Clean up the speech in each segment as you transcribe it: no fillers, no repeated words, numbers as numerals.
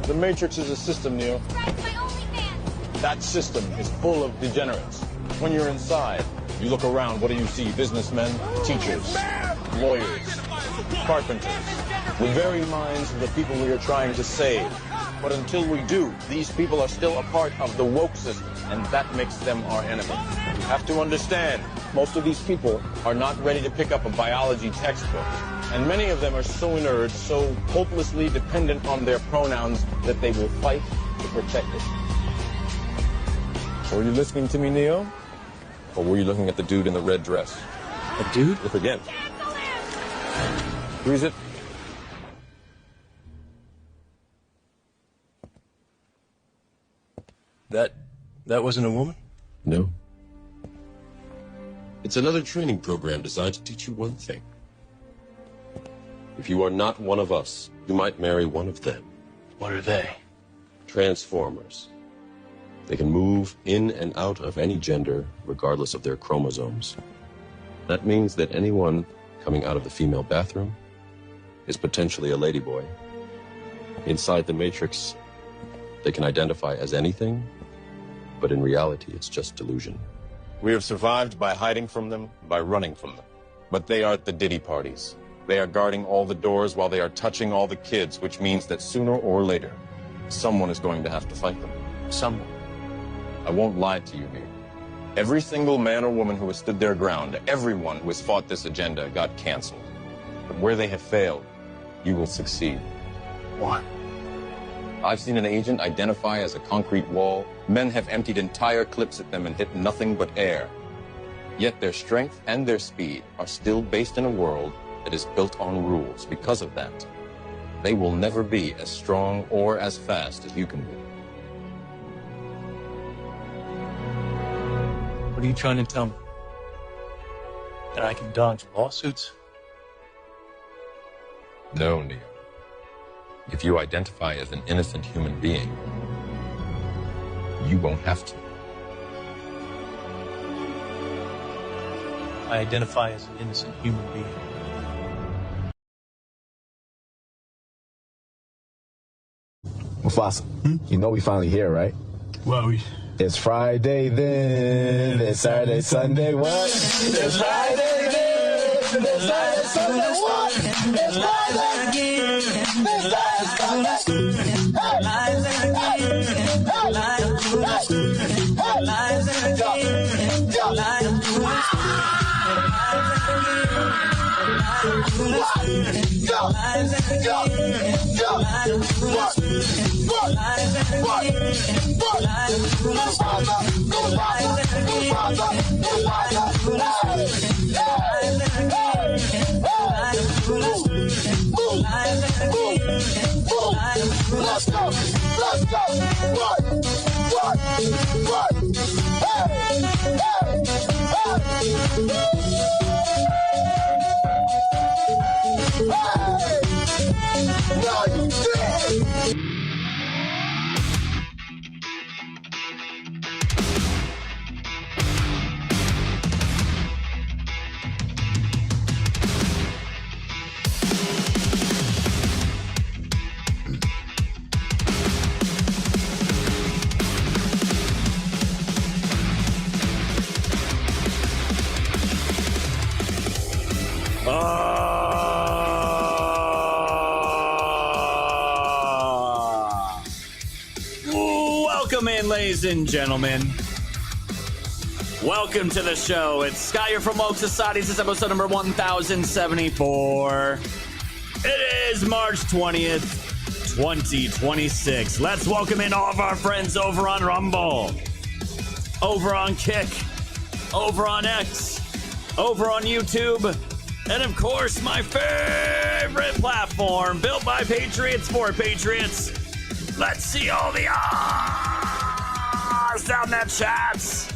The Matrix is a system, Neo. That system is full of degenerates. When you're inside, you look around, what do you see? Businessmen, teachers, lawyers, carpenters, the very minds of the people we are trying to save. But until we do, these people are still a part of the woke system, and that makes them our enemy. You have to understand, most of these people are not ready to pick up a biology textbook. And many of them are so inert, so hopelessly dependent on their pronouns that they will fight to protect it. Were you listening to me, Neo? Or were you looking at the dude in the red dress? A dude? Look again. Who is it? That wasn't a woman? No. It's another training program designed to teach you one thing. If you are not one of us, you might marry one of them. What are they? Transformers. They can move in and out of any gender, regardless of their chromosomes. That means that anyone coming out of the female bathroom is potentially a ladyboy. Inside the Matrix, they can identify as anything, but in reality, it's just delusion. We have survived by hiding from them, by running from them. But they are at the Diddy parties. They are guarding all the doors while they are touching all the kids, which means that sooner or later, someone is going to have to fight them. Someone. I won't lie to you here. Every single man or woman who has stood their ground, everyone who has fought this agenda got canceled. But where they have failed, you will succeed. What? I've seen an agent identify as a concrete wall. Men have emptied entire clips at them and hit nothing but air. Yet their strength and their speed are still based in a world that is built on rules. Because of that, they will never be as strong or as fast as you can be. What are you trying to tell me? That I can dodge lawsuits? No, Neo. If you identify as an innocent human being, you won't have to. I identify as an innocent human being. Mufasa, you know we finally here, right? Well, It's Friday then, it's Saturday, Sunday, what? It's Friday then, it's Saturday, Sunday, what? It's Friday again, it's Saturday, Let's go. What? Welcome in, ladies and gentlemen. Welcome to the show. It's Sky here from Woke Society. This is episode number 1074. It is March 20th, 2026. Let's welcome in all of our friends over on Rumble, over on Kick, over on X, over on YouTube, and of course, my favorite platform, built by Patriots for Patriots. Let's see all the ahs down that chats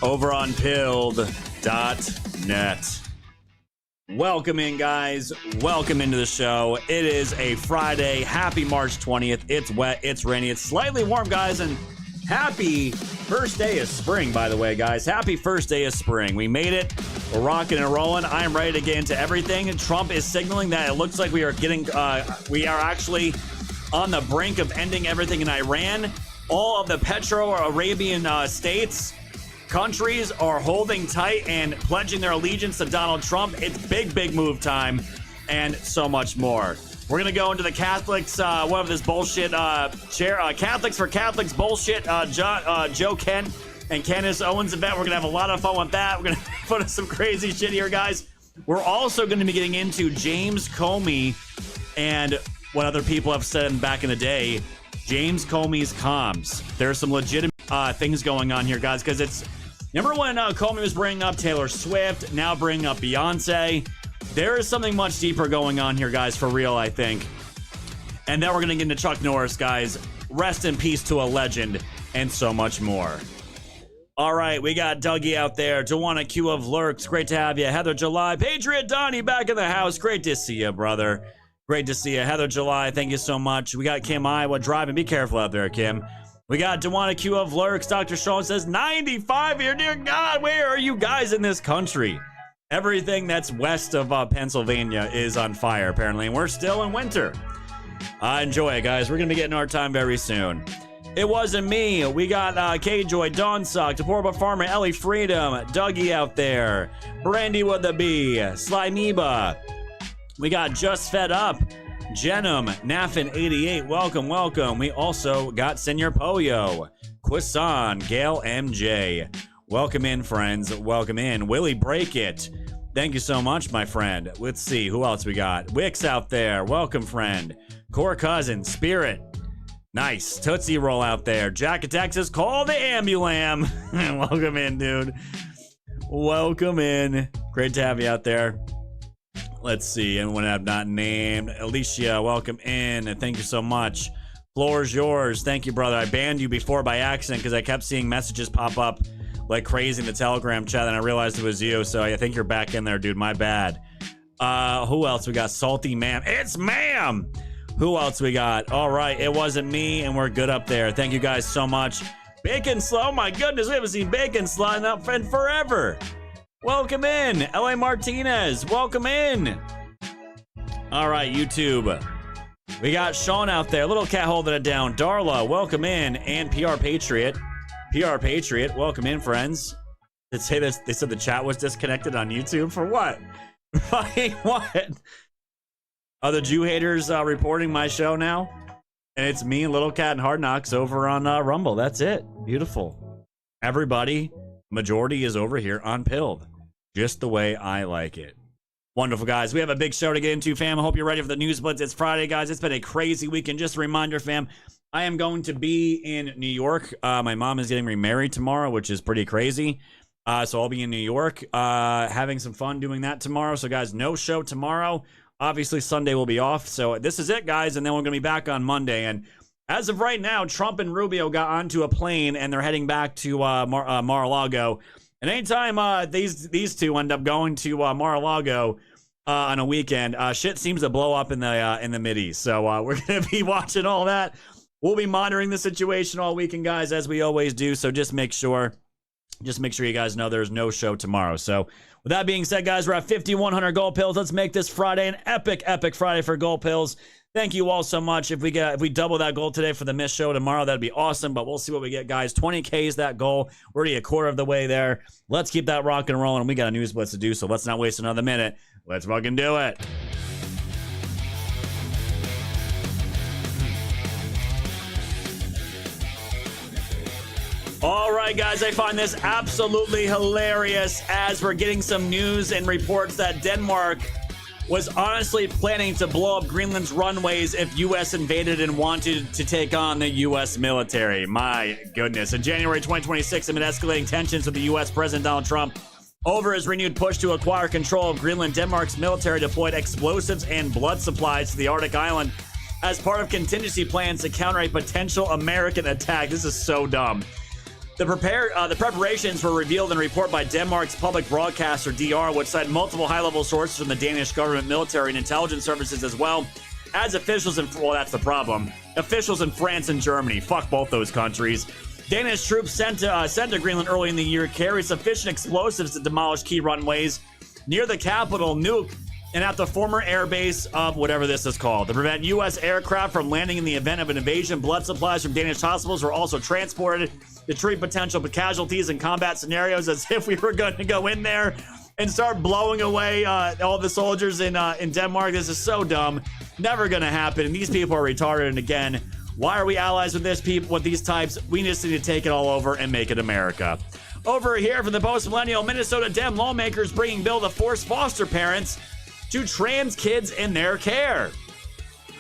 over on pilled.net. Welcome in, guys. Welcome into the show. It is a Friday. Happy March 20th. It's wet. It's rainy. It's slightly warm, guys. And happy first day of spring, by the way, guys. Happy first day of spring. We made it. We're rocking and rolling. I'm ready to get into everything. Trump is signaling that it looks like we are getting, we are actually on the brink of ending everything in Iran. All of the Petro-Arabian states, countries are holding tight and pledging their allegiance to Donald Trump. It's big, big move time, and so much more. We're going to go into the Catholics, whatever this bullshit, Catholics for Catholics bullshit, Joe Kent and Candace Owens event. We're going to have a lot of fun with that. We're going to put some crazy shit here, guys. We're also going to be getting into James Comey and what other people have said back in the day. James Comey's comms. There's some legitimate things going on here, guys, because it's... Remember when Comey was bringing up Taylor Swift, now bringing up Beyonce? There is something much deeper going on here, guys, for real, I think. And then we're going to get into Chuck Norris, guys. Rest in peace to a legend, and so much more. All right, we got Dougie out there. Joanna Q of Lurks, great to have you. Heather July, Patriot Donnie back in the house. Great to see you, brother. Great to see you. Heather July, thank you so much. We got Kim Iowa driving. Be careful out there, Kim. We got Joanna Q of Lurks. Dr. Sean says, 95 here. Dear God, where are you guys in this country? Everything that's west of Pennsylvania is on fire, apparently, and we're still in winter. Enjoy it, guys. We're going to be getting our time very soon. It wasn't me. We got K-Joy, Dawn Sock, Deplorable Farmer, Ellie Freedom, Dougie out there, Brandy with the B, Slimeba. We got Just Fed Up, Jenum, Naffin88. Welcome, welcome. We also got Senor Poyo, Quisan, Gail MJ. Welcome in, friends. Welcome in. Willie Break It. Thank you so much, my friend. Let's see. Who else we got? Wix out there. Welcome, friend. Core Cousin. Spirit. Nice. Tootsie Roll out there. Jack of Texas. Call the Ambulam. Welcome in, dude. Welcome in. Great to have you out there. Let's see. Anyone I've not named. Alicia, welcome in. And thank you so much. Floor's yours. Thank you, brother. I banned you before by accident because I kept seeing messages pop up like crazy in the Telegram chat, and I realized it was you, so I think you're back in there, dude. My bad. Who else? We got Salty Ma'am. It's Ma'am! Who else we got? All right, it wasn't me, and we're good up there. Thank you guys so much. Bacon Slow, oh my goodness, we haven't seen Bacon Slow up in forever. Welcome in. L.A. Martinez, welcome in. All right, YouTube. We got Sean out there. Little cat holding it down. Darla, welcome in. And PR Patriot. PR Patriot, welcome in, friends. They say this. They said the chat was disconnected on YouTube for what? What? Are the Jew haters reporting my show now? And it's me, Little Cat, and Hard Knocks over on Rumble. That's it. Beautiful. Everybody, majority is over here on Pilled, just the way I like it. Wonderful, guys. We have a big show to get into, fam. I hope you're ready for the news blitz. It's Friday, guys. It's been a crazy weekend. Just a reminder, fam. I am going to be in New York. My mom is getting remarried tomorrow, which is pretty crazy. So I'll be in New York having some fun doing that tomorrow. So, guys, no show tomorrow. Obviously, Sunday will be off. So this is it, guys. And then we're going to be back on Monday. And as of right now, Trump and Rubio got onto a plane, and they're heading back to Mar-a-Lago. And anytime these two end up going to Mar-a-Lago on a weekend, shit seems to blow up in the Mideast. So we're going to be watching all that. We'll be monitoring the situation all weekend, guys, as we always do. So just make sure you guys know there's no show tomorrow. So with that being said, guys, we're at 5,100 gold pills. Let's make this Friday an epic Friday for gold pills. Thank you all so much. If we double that goal today for the missed show tomorrow, that'd be awesome. But we'll see what we get, guys. 20K is that goal. We're already a quarter of the way there. Let's keep that rocking and rolling. We got a news blitz to do, so let's not waste another minute. Let's fucking do it. All right, guys, I find this absolutely hilarious as we're getting some news and reports that Denmark was honestly planning to blow up Greenland's runways if U.S. invaded and wanted to take on the U.S. military. My goodness. In January 2026, amid escalating tensions with the U.S. President Donald Trump over his renewed push to acquire control of Greenland, Denmark's military deployed explosives and blood supplies to the Arctic island as part of contingency plans to counter a potential American attack. This is so dumb. The preparations were revealed in a report by Denmark's public broadcaster, DR, which cited multiple high-level sources from the Danish government, military, and intelligence services, as well as officials in, well, that's the problem, officials in France and Germany. Fuck both those countries. Danish troops sent to Greenland early in the year carried sufficient explosives to demolish key runways near the capital, Nuuk, and at the former airbase of whatever this is called to prevent U.S. aircraft from landing in the event of an invasion. Blood supplies from Danish hospitals were also transported to treat potential casualties in combat scenarios, as if we were going to go in there and start blowing away all the soldiers in Denmark. This is so dumb. Never going to happen. And these people are retarded. And again, why are we allies with these types? We just need to take it all over and make it America. Over here from the post-millennial, Minnesota Dem lawmakers bringing bill to force foster parents to trans kids in their care.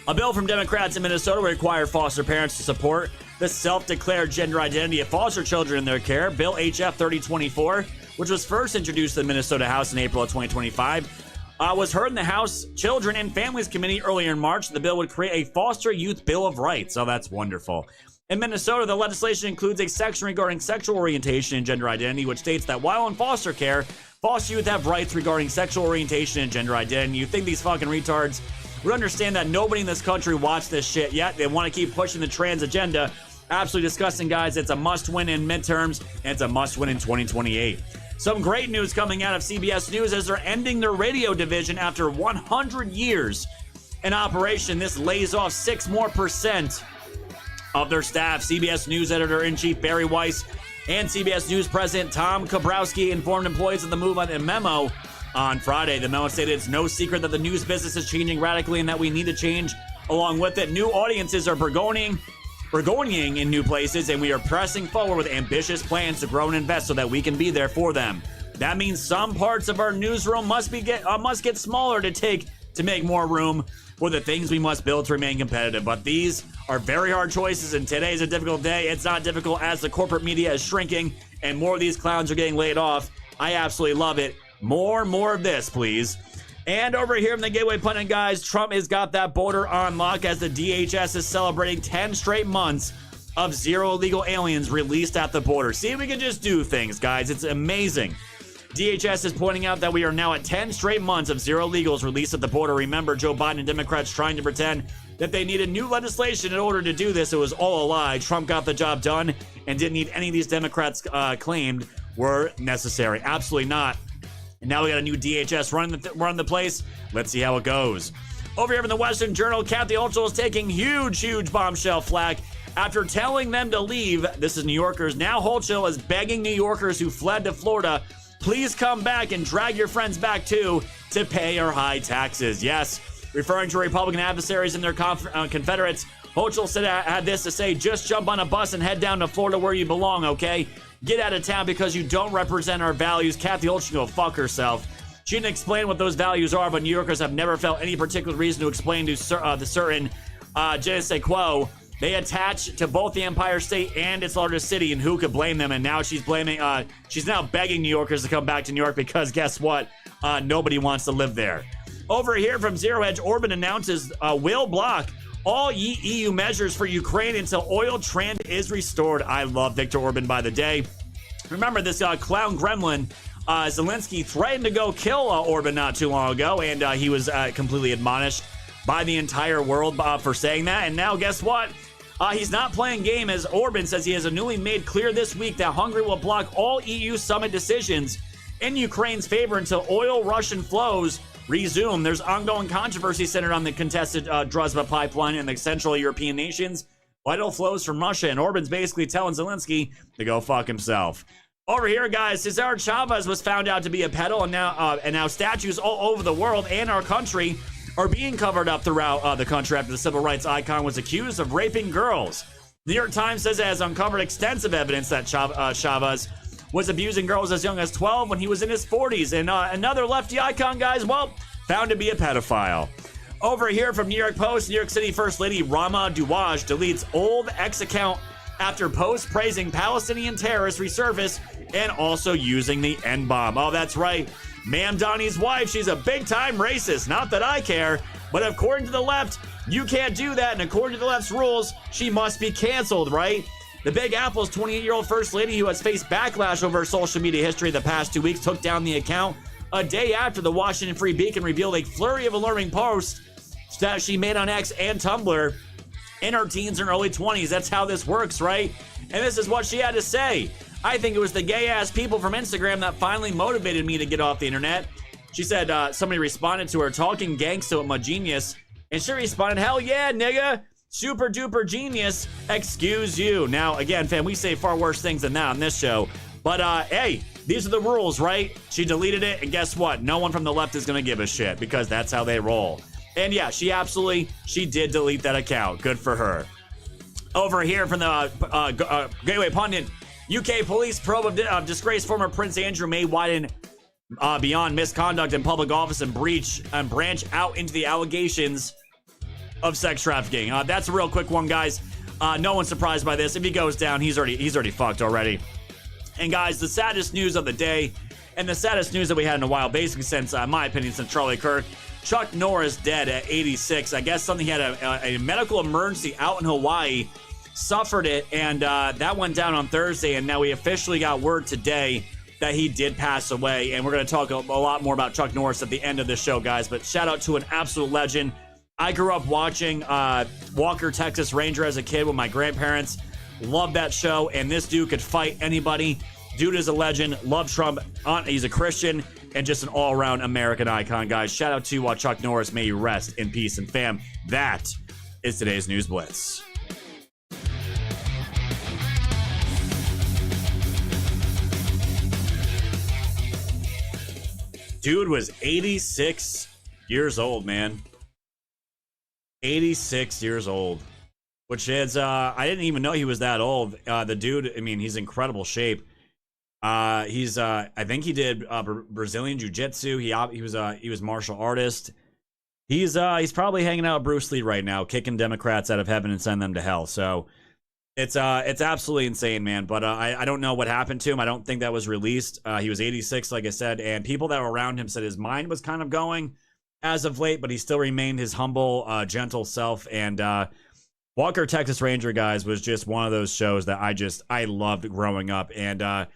A bill from Democrats in Minnesota will require foster parents to support the self-declared gender identity of foster children in their care. Bill HF 3024, which was first introduced to the Minnesota House in April of 2025, was heard in the House Children and Families Committee earlier in March. The bill would create a foster youth bill of rights. Oh, that's wonderful. In Minnesota, the legislation includes a section regarding sexual orientation and gender identity, which states that while in foster care, foster youth have rights regarding sexual orientation and gender identity. You think these fucking retards would understand that nobody in this country watched this shit yet? They want to keep pushing the trans agenda. Absolutely disgusting, guys. It's a must-win in midterms, and it's a must-win in 2028. Some great news coming out of CBS News as they're ending their radio division after 100 years in operation. This lays off 6% more of their staff. CBS News editor-in-chief Barry Weiss and CBS News president Tom Kabrowski informed employees of the move on a memo on Friday. The memo stated it's no secret that the news business is changing radically and that we need to change along with it. New audiences are burgeoning in new places, and we are pressing forward with ambitious plans to grow and invest so that we can be there for them. That means some parts of our newsroom must get smaller to make more room for the things we must build to remain competitive. But these are very hard choices, and today's a difficult day. It's not difficult as the corporate media is shrinking and more of these clowns are getting laid off. I absolutely love it. More of this, please. And over here from the Gateway Pundit, guys, Trump has got that border on lock as the DHS is celebrating 10 straight months of zero illegal aliens released at the border. See, we can just do things, guys. It's amazing. DHS is pointing out that we are now at 10 straight months of zero illegals released at the border. Remember, Joe Biden and Democrats trying to pretend that they needed new legislation in order to do this. It was all a lie. Trump got the job done and didn't need any of these Democrats claimed were necessary. Absolutely not. And now we got a new DHS running the place. Let's see how it goes. Over here in the Western Journal, Kathy Hochul is taking huge bombshell flack after telling them to leave. This is New Yorkers. Now Hochul is begging New Yorkers who fled to Florida, please come back and drag your friends back too to pay our high taxes. Yes, referring to Republican adversaries and their Confederates, Hochul said had this to say: just jump on a bus and head down to Florida where you belong, okay? Get out of town because you don't represent our values. Kathy Hochul can go fuck herself. She didn't explain what those values are, but New Yorkers have never felt any particular reason to explain to the certain je ne sais quoi they attach to both the Empire State and its largest city, and who could blame them? And now she's now begging New Yorkers to come back to New York because guess what? Nobody wants to live there. Over here from Zero Hedge, Orban announces will block all EU measures for Ukraine until oil trend is restored. I love Viktor Orban by the day. Remember this clown gremlin, Zelensky, threatened to go kill Orban not too long ago, and he was completely admonished by the entire world for saying that. And now guess what? He's not playing game, as Orban says he has newly made clear this week that Hungary will block all EU summit decisions in Ukraine's favor until oil Russian flows resume. There's ongoing controversy centered on the contested Druzhba pipeline in the Central European nations. Vital flows from Russia, and Orban's basically telling Zelensky to go fuck himself. Over here, guys, Cesar Chavez was found out to be a pedo, and now statues all over the world and our country are being covered up throughout the country after the civil rights icon was accused of raping girls. The New York Times says it has uncovered extensive evidence that Chavez was abusing girls as young as 12 when he was in his 40s. And another lefty icon, guys, well, found to be a pedophile. Over here from New York Post, New York City First Lady Rama Dewaj deletes old X account after post praising Palestinian terrorists resurface and also using the N-bomb. Oh, that's right. Ma'am Donnie's wife, she's a big-time racist. Not that I care, but according to the left, you can't do that, and according to the left's rules, she must be canceled, right? The Big Apple's 28-year-old First Lady, who has faced backlash over her social media history the past 2 weeks, took down the account a day after the Washington Free Beacon revealed a flurry of alarming posts that she made on X and Tumblr in her teens and early 20s. That's how this works, right? And this is what she had to say. I think it was the gay-ass people from Instagram that finally motivated me to get off the internet. She said somebody responded to her talking gangsta with my genius, and she responded, hell yeah, nigga. Super duper genius. Excuse you. Now, again, fam, we say far worse things than that on this show. But, hey, these are the rules, right? She deleted it, and guess what? No one from the left is going to give a shit because that's how they roll. And yeah, she did delete that account. Good for her. Over here from the Gateway Pundit, UK police probe of disgraced former Prince Andrew may widen beyond misconduct in public office and branch out into the allegations of sex trafficking. That's a real quick one, guys. No one's surprised by this. If he goes down, he's already fucked already. And guys, the saddest news of the day, and the saddest news that we had in a while, basically since, in my opinion, since Charlie Kirk, Chuck Norris dead at 86. I guess something, he had a medical emergency out in Hawaii, suffered it, and that went down on Thursday, and now we officially got word today that he did pass away, and we're going to talk a lot more about Chuck Norris at the end of the show, guys, but shout out to an absolute legend. I grew up watching Walker, Texas Ranger as a kid with my grandparents. Loved that show, and this dude could fight anybody. Dude is a legend. Love Trump. He's a Christian and just an all-around American icon, guys. Shout out to Chuck Norris. May you rest in peace. And fam, that is today's News Blitz. Dude was 86 years old, man. 86 years old. Which is, I didn't even know he was that old. The dude, I mean, he's in incredible shape. I think he did Brazilian Jiu-Jitsu. He was martial artist. He's probably hanging out with Bruce Lee right now, kicking Democrats out of heaven and sending them to hell. So it's absolutely insane, man. But I don't know what happened to him. I don't think that was released. He was 86, like I said, and people that were around him said his mind was kind of going as of late, but he still remained his humble, gentle self. And Walker, Texas Ranger, guys, was just one of those shows that I loved growing up. And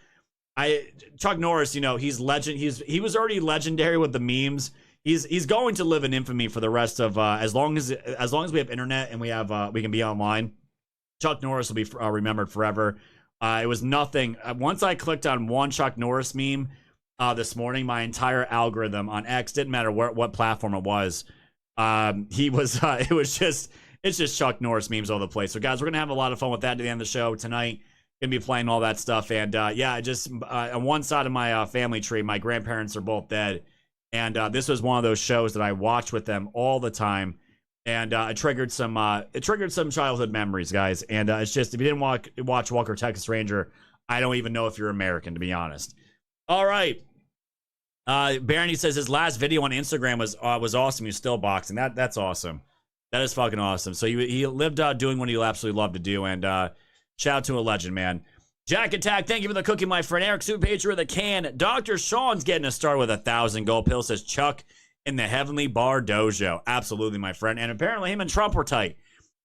Chuck Norris, you know, he's legend. He was already legendary with the memes. He's going to live in infamy for the rest of as long as we have internet and we can be online. Chuck Norris will be remembered forever. It was nothing. Once I clicked on one Chuck Norris meme this morning, my entire algorithm on X, didn't matter what platform it was. It's just Chuck Norris memes all over the place. So, guys, we're going to have a lot of fun with that at the end of the show tonight. Going to be playing all that stuff. And, yeah, just on one side of my family tree, my grandparents are both dead. And this was one of those shows that I watched with them all the time. And it triggered some childhood memories, guys. And it's just, if you didn't watch Walker, Texas Ranger, I don't even know if you're American, to be honest. All right. Barney says his last video on Instagram was awesome. He's still boxing. That's awesome. That is fucking awesome. So he lived doing what he absolutely loved to do. And shout out to a legend, man. Jack Attack, thank you for the cookie, my friend. Eric Super Patriot with a can. Dr. Sean's getting a start with 1,000 gold pills, says Chuck in the Heavenly Bar Dojo. Absolutely, my friend. And apparently him and Trump were tight.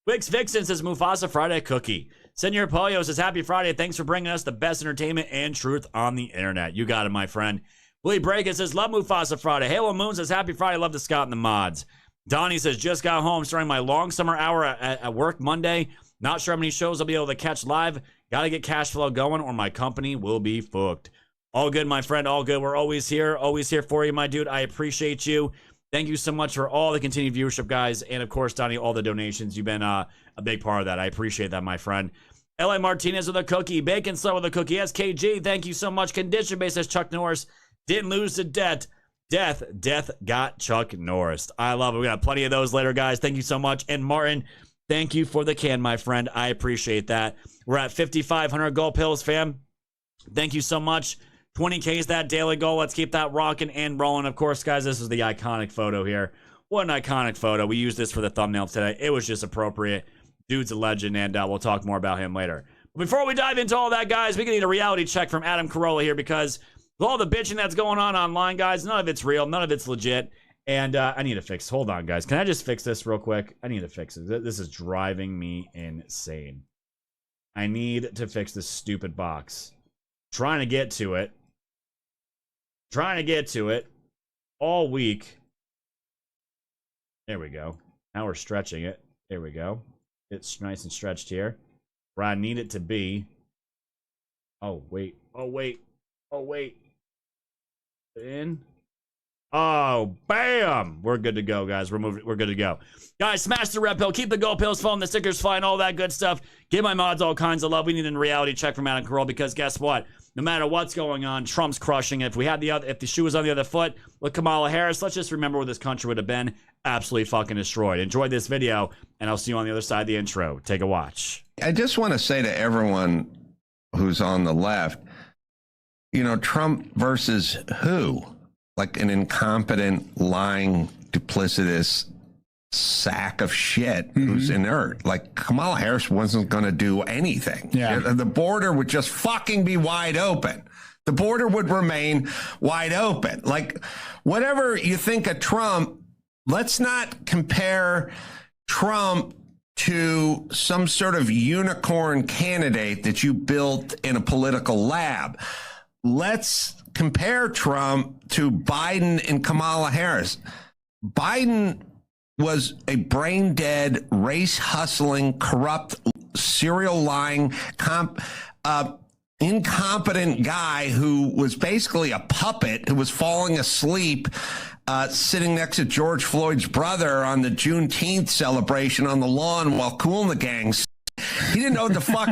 Wix Vixen says Mufasa Friday cookie. Senor Pollo says happy Friday. Thanks for bringing us the best entertainment and truth on the internet. You got it, my friend. Willie Breakin says love Mufasa Friday. Halo Moon says happy Friday. Love the Scott and the mods. Donnie says just got home starting my long summer hour at work Monday. Not sure how many shows I'll be able to catch live. Got to get cash flow going or my company will be fucked. All good, my friend. All good. We're always here for you, my dude. I appreciate you. Thank you so much for all the continued viewership, guys. And, of course, Donnie, all the donations. You've been a big part of that. I appreciate that, my friend. L.A. Martinez with a cookie. Bacon Slow with a cookie. SKG, thank you so much. Condition Base says Chuck Norris didn't lose to death. Death got Chuck Norris. I love it. We got plenty of those later, guys. Thank you so much. And Martin, thank you for the can, my friend. I appreciate that. We're at 5,500 gold pills, fam. Thank you so much. 20K is that daily goal. Let's keep that rocking and rolling. Of course, guys, this is the iconic photo here. What an iconic photo. We used this for the thumbnail today. It was just appropriate. Dude's a legend, and we'll talk more about him later. But before we dive into all that, guys, we need a reality check from Adam Carolla here because with all the bitching that's going on online, guys, none of it's real. None of it's legit. And I need to fix. Hold on, guys. Can I just fix this real quick? I need to fix it. This is driving me insane. I need to fix this stupid box. Trying to get to it all week. There we go. Now we're stretching it. There we go. It's nice and stretched here. Where I need it to be. Oh, wait. In. Oh, bam! We're good to go, guys. We're good to go. Guys, smash the red pill. Keep the gold pills flowing. The stickers flying. All that good stuff. Give my mods all kinds of love. We need a reality check from Adam Carolla because guess what? No matter what's going on, Trump's crushing it. If the shoe was on the other foot with Kamala Harris, let's just remember where this country would have been absolutely fucking destroyed. Enjoy this video, and I'll see you on the other side of the intro. Take a watch. I just want to say to everyone who's on the left, you know, Trump versus who? Like an incompetent, lying, duplicitous sack of shit who's inert. Like Kamala Harris wasn't going to do anything. Yeah. The border would just fucking be wide open. The border would remain wide open. Like whatever you think of Trump, let's not compare Trump to some sort of unicorn candidate that you built in a political lab. Let's compare Trump to Biden and Kamala Harris. Biden was a brain-dead, race-hustling, corrupt, serial lying, incompetent guy who was basically a puppet who was falling asleep sitting next to George Floyd's brother on the Juneteenth celebration on the lawn while Kool and the Gang. He didn't know what the fuck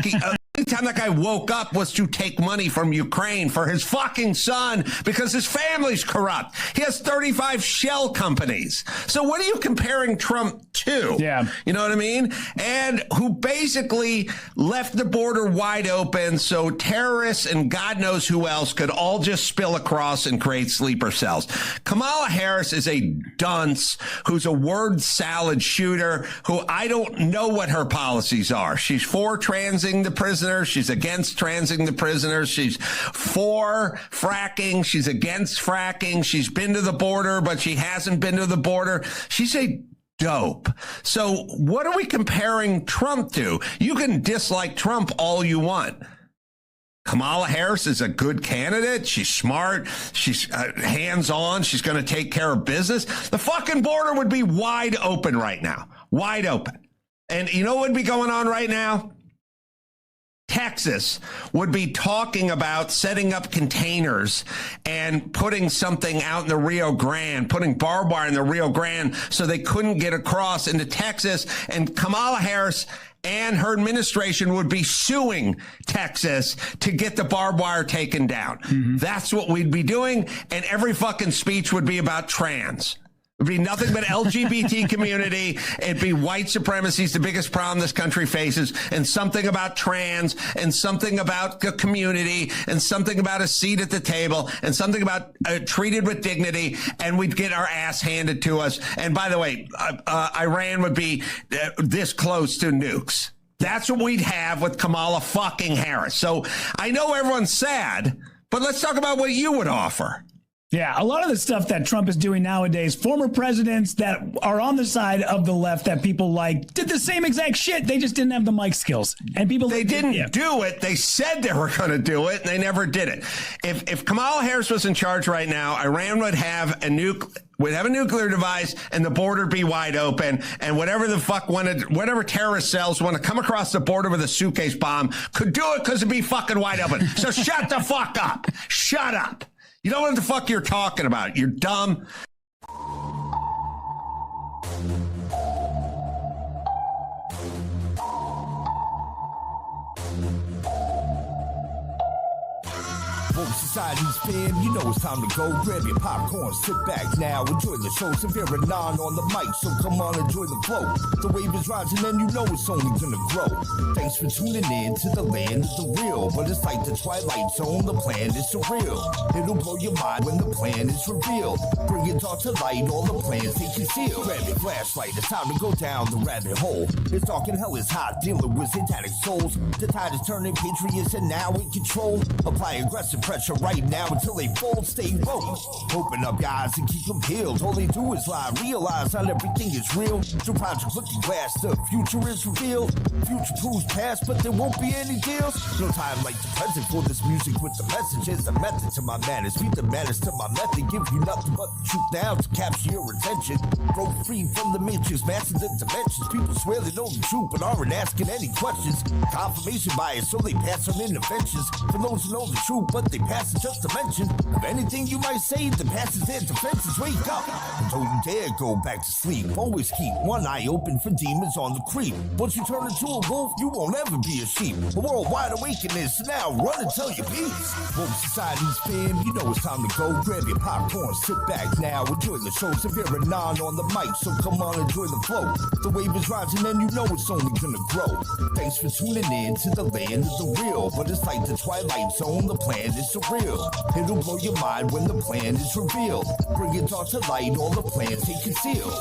anytime that guy woke up was to take money from Ukraine for his fucking son because his family's corrupt. He has 35 shell companies. So what are you comparing Trump to? Yeah. You know what I mean? And who basically left the border wide open so terrorists and God knows who else could all just spill across and create sleeper cells. Kamala Harris is a dunce who's a word salad shooter who I don't know what her policies are. She's for transing the prisoners. She's against transing the prisoners. She's for fracking. She's against fracking. She's been to the border, but she hasn't been to the border. She's a dope. So what are we comparing Trump to? You can dislike Trump all you want. Kamala Harris is a good candidate. She's smart. She's hands-on. She's going to take care of business. The fucking border would be wide open right now. Wide open. And you know what would be going on right now? Texas would be talking about setting up containers and putting something out in the Rio Grande, putting barbed wire in the Rio Grande so they couldn't get across into Texas. And Kamala Harris and her administration would be suing Texas to get the barbed wire taken down. That's what we'd be doing. And every fucking speech would be about trans. It'd be nothing but LGBT community. It'd be white supremacy is the biggest problem this country faces, and something about trans, and something about the community, and something about a seat at the table, and something about treated with dignity, and we'd get our ass handed to us. And by the way, Iran would be this close to nukes. That's what we'd have with Kamala fucking Harris. So I know everyone's sad, but let's talk about what you would offer. Yeah, a lot of the stuff that Trump is doing nowadays, former presidents that are on the side of the left that people like did the same exact shit. They just didn't have the mic skills. And people they didn't do it. They said they were going to do it, and they never did it. If Kamala Harris was in charge right now, Iran would have a nuclear device, and the border be wide open, and whatever terrorist cells want to come across the border with a suitcase bomb could do it because it'd be fucking wide open. So shut the fuck up. Shut up. You don't know what the fuck you're talking about. You're dumb. Society's fan, you know it's time to go. Grab your popcorn, sit back now, enjoy the show. Severe and non on the mic, so come on, enjoy the flow. The wave is rising and you know it's only gonna grow. Thanks for tuning in to the land of the real. But it's like the Twilight Zone, the plan is surreal. It'll blow your mind when the plan is revealed. Bring it all to light, all the plans they conceal. Grab your flashlight, it's time to go down the rabbit hole. It's dark and hell is hot, dealing with satanic souls. The tide is turning, patriots are now in control. Apply aggressive pressure right now until they fold, stay woke. Open up your eyes and keep them peeled. All they do is lie, realize not everything is real. Through Project Looking Glass, the future is revealed. Future proves past, but there won't be any deals. No time like the present for this music with the messages. The method to my madness, beat the madness to my method. Give you nothing but the truth now to capture your attention. Broke free from the matrix, master the dimensions. People swear they know the truth, but aren't asking any questions. Confirmation bias, so they pass on interventions. For those who know the truth, but they they pass it just to mention. If anything you might say, the passes their defenses. Wake up, and don't you dare go back to sleep. Always keep one eye open for demons on the creep. Once you turn into a wolf, you won't ever be a sheep. A worldwide awakening, so now run and tell your peace. Wolf Society's fam, you know it's time to go. Grab your popcorn, sit back now, enjoy the show. Severe non on the mic, so come on, enjoy the flow. The wave is rising and you know it's only gonna grow. Thanks for tuning in to the land of the real. But it's like the Twilight Zone, the plan is surreal. It'll blow your mind when the plan is revealed. Bring it all to light, all the plans they conceal.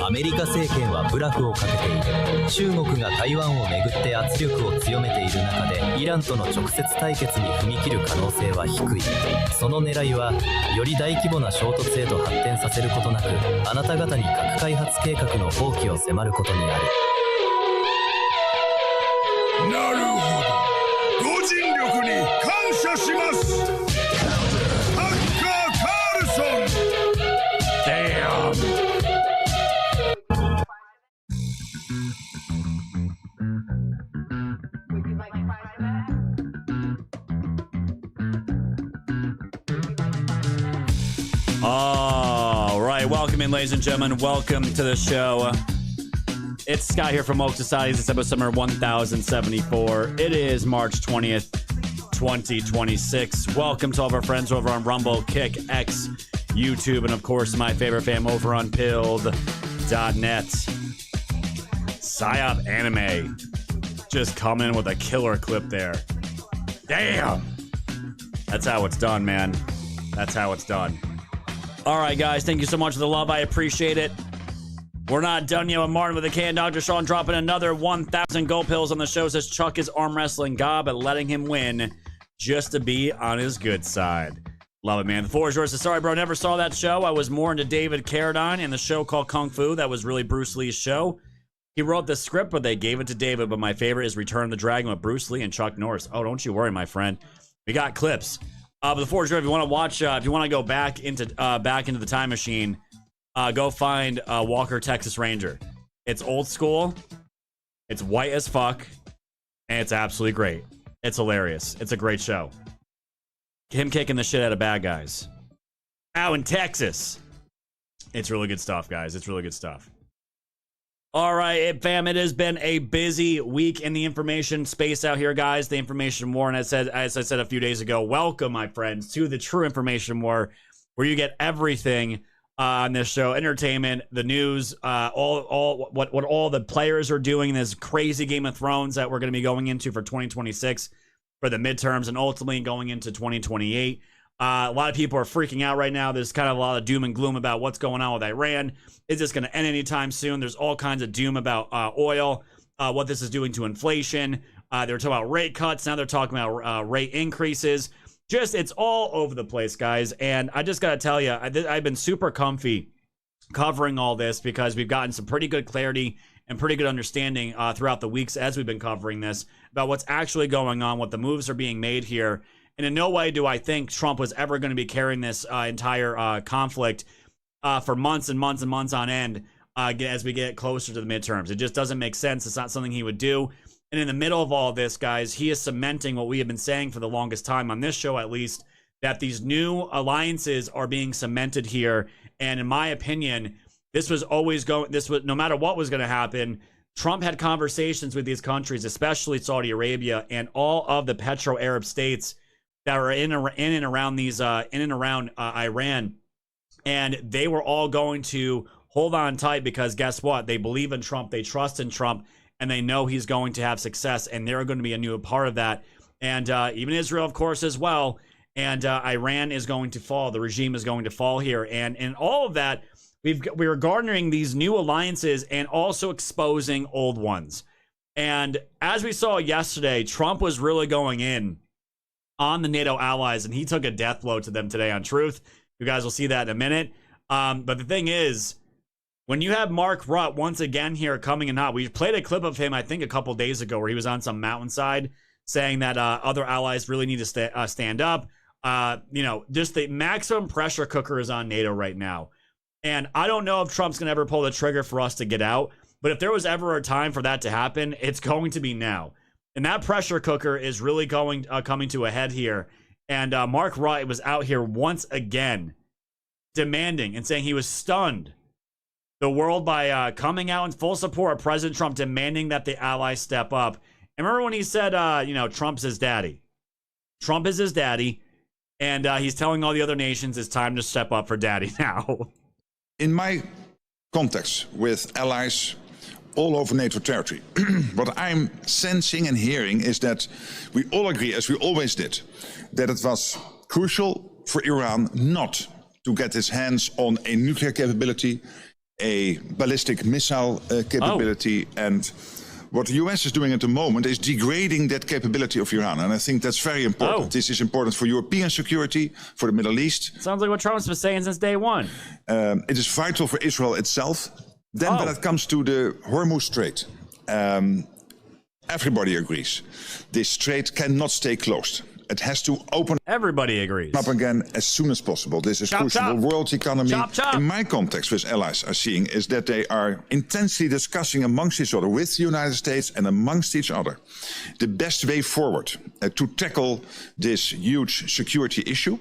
アメリカ政権はブラフをかけている。中国が台湾をめぐって圧力を強めている中でイランとの直接対決に踏み切る可能性は低い。その狙いはより大規模な衝突へと発展させることなく、あなた方に核開発計画の放棄を迫ることにある。なるほど、ご尽力に感謝します。ハッカー・カールソン。Damn. All right, welcome in, ladies and gentlemen. Welcome to the show. It's Scott here from Woke Society. It's episode number 1074. It is March 20th, 2026. Welcome to all of our friends over on Rumble, Kick, X, YouTube, and of course, my favorite fam over on Pilled.net. Psyop Anime just coming with a killer clip there. Damn! That's how it's done, man. That's how it's done. All right, guys, thank you so much for the love. I appreciate it. We're not done yet with Martin with the can. Dr. Sean dropping another 1,000 gold pills on the show. Says Chuck is arm wrestling God, but letting him win just to be on his good side. Love it, man. The floor is yours. Sorry, bro, never saw that show. I was more into David Carradine and the show called Kung Fu. That was really Bruce Lee's show. He wrote the script, but they gave it to David. But my favorite is Return of the Dragon with Bruce Lee and Chuck Norris. Oh, don't you worry, my friend. We got clips. But the floor is yours. If you want to watch, if you want to go back into the time machine, go find Walker, Texas Ranger. It's old school. It's white as fuck. And it's absolutely great. It's hilarious. It's a great show. Him kicking the shit out of bad guys. Out in Texas. It's really good stuff, guys. It's really good stuff. All right, fam, it has been a busy week in the information space out here, guys. The information war, and as I said a few days ago, welcome, my friends, to the true information war, where you get everything on this show: entertainment, the news, all what all the players are doing in this crazy Game of Thrones that we're going to be going into for 2026 for the midterms, and ultimately going into 2028. A lot of people are freaking out right now. There's kind of a lot of doom and gloom about what's going on with Iran. Is this going to end anytime soon? There's all kinds of doom about oil, what this is doing to inflation. They're talking about rate cuts. Now they're talking about rate increases. Just, it's all over the place, guys. And I just got to tell you, I've been super comfy covering all this because we've gotten some pretty good clarity and pretty good understanding throughout the weeks as we've been covering this about what's actually going on, what the moves are being made here. And in no way do I think Trump was ever going to be carrying this entire conflict for months and months and months on end as we get closer to the midterms. It just doesn't make sense. It's not something he would do. And in the middle of all this, guys, he is cementing what we have been saying for the longest time on this show, at least, that these new alliances are being cemented here. And in my opinion, this was always going, no matter what was going to happen, Trump had conversations with these countries, especially Saudi Arabia and all of the Petro Arab states that are in and around Iran, and they were all going to hold on tight because guess what? They believe in Trump, they trust in Trump, and they know he's going to have success, and they're going to be a new part of that. And even Israel, of course, as well. And Iran is going to fall. The regime is going to fall here. And in all of that, we're garnering these new alliances and also exposing old ones. And as we saw yesterday, Trump was really going in on the NATO allies, and he took a death blow to them today on Truth. You guys will see that in a minute. But the thing is, when you have Mark Rutte once again here coming in hot, we played a clip of him, I think, a couple days ago where he was on some mountainside saying that other allies really need to stand up. Just the maximum pressure cooker is on NATO right now. And I don't know if Trump's going to ever pull the trigger for us to get out. But if there was ever a time for that to happen, it's going to be now. And that pressure cooker is really coming to a head here. And Mark Rutte was out here once again demanding and saying he was stunned the world by coming out in full support of President Trump, demanding that the allies step up. And remember when he said, Trump's his daddy. Trump is his daddy. And he's telling all the other nations it's time to step up for daddy now. In my contacts with allies all over NATO territory, what I'm sensing and hearing is that we all agree, as we always did, that it was crucial for Iran not to get its hands on a nuclear capability, a ballistic missile capability, and what the US is doing at the moment is degrading that capability of Iran. And I think that's very important. This is important for European security, for the Middle East. Sounds like what Trump's been saying since day one. It is vital for Israel itself. Then when it comes to the Hormuz Strait, everybody agrees. This strait cannot stay closed. It has to open. Everybody agrees. Up again as soon as possible. This is crucial. The world economy, in my context with allies, are seeing is that they are intensely discussing amongst each other, with the United States and amongst each other, the best way forward to tackle this huge security issue.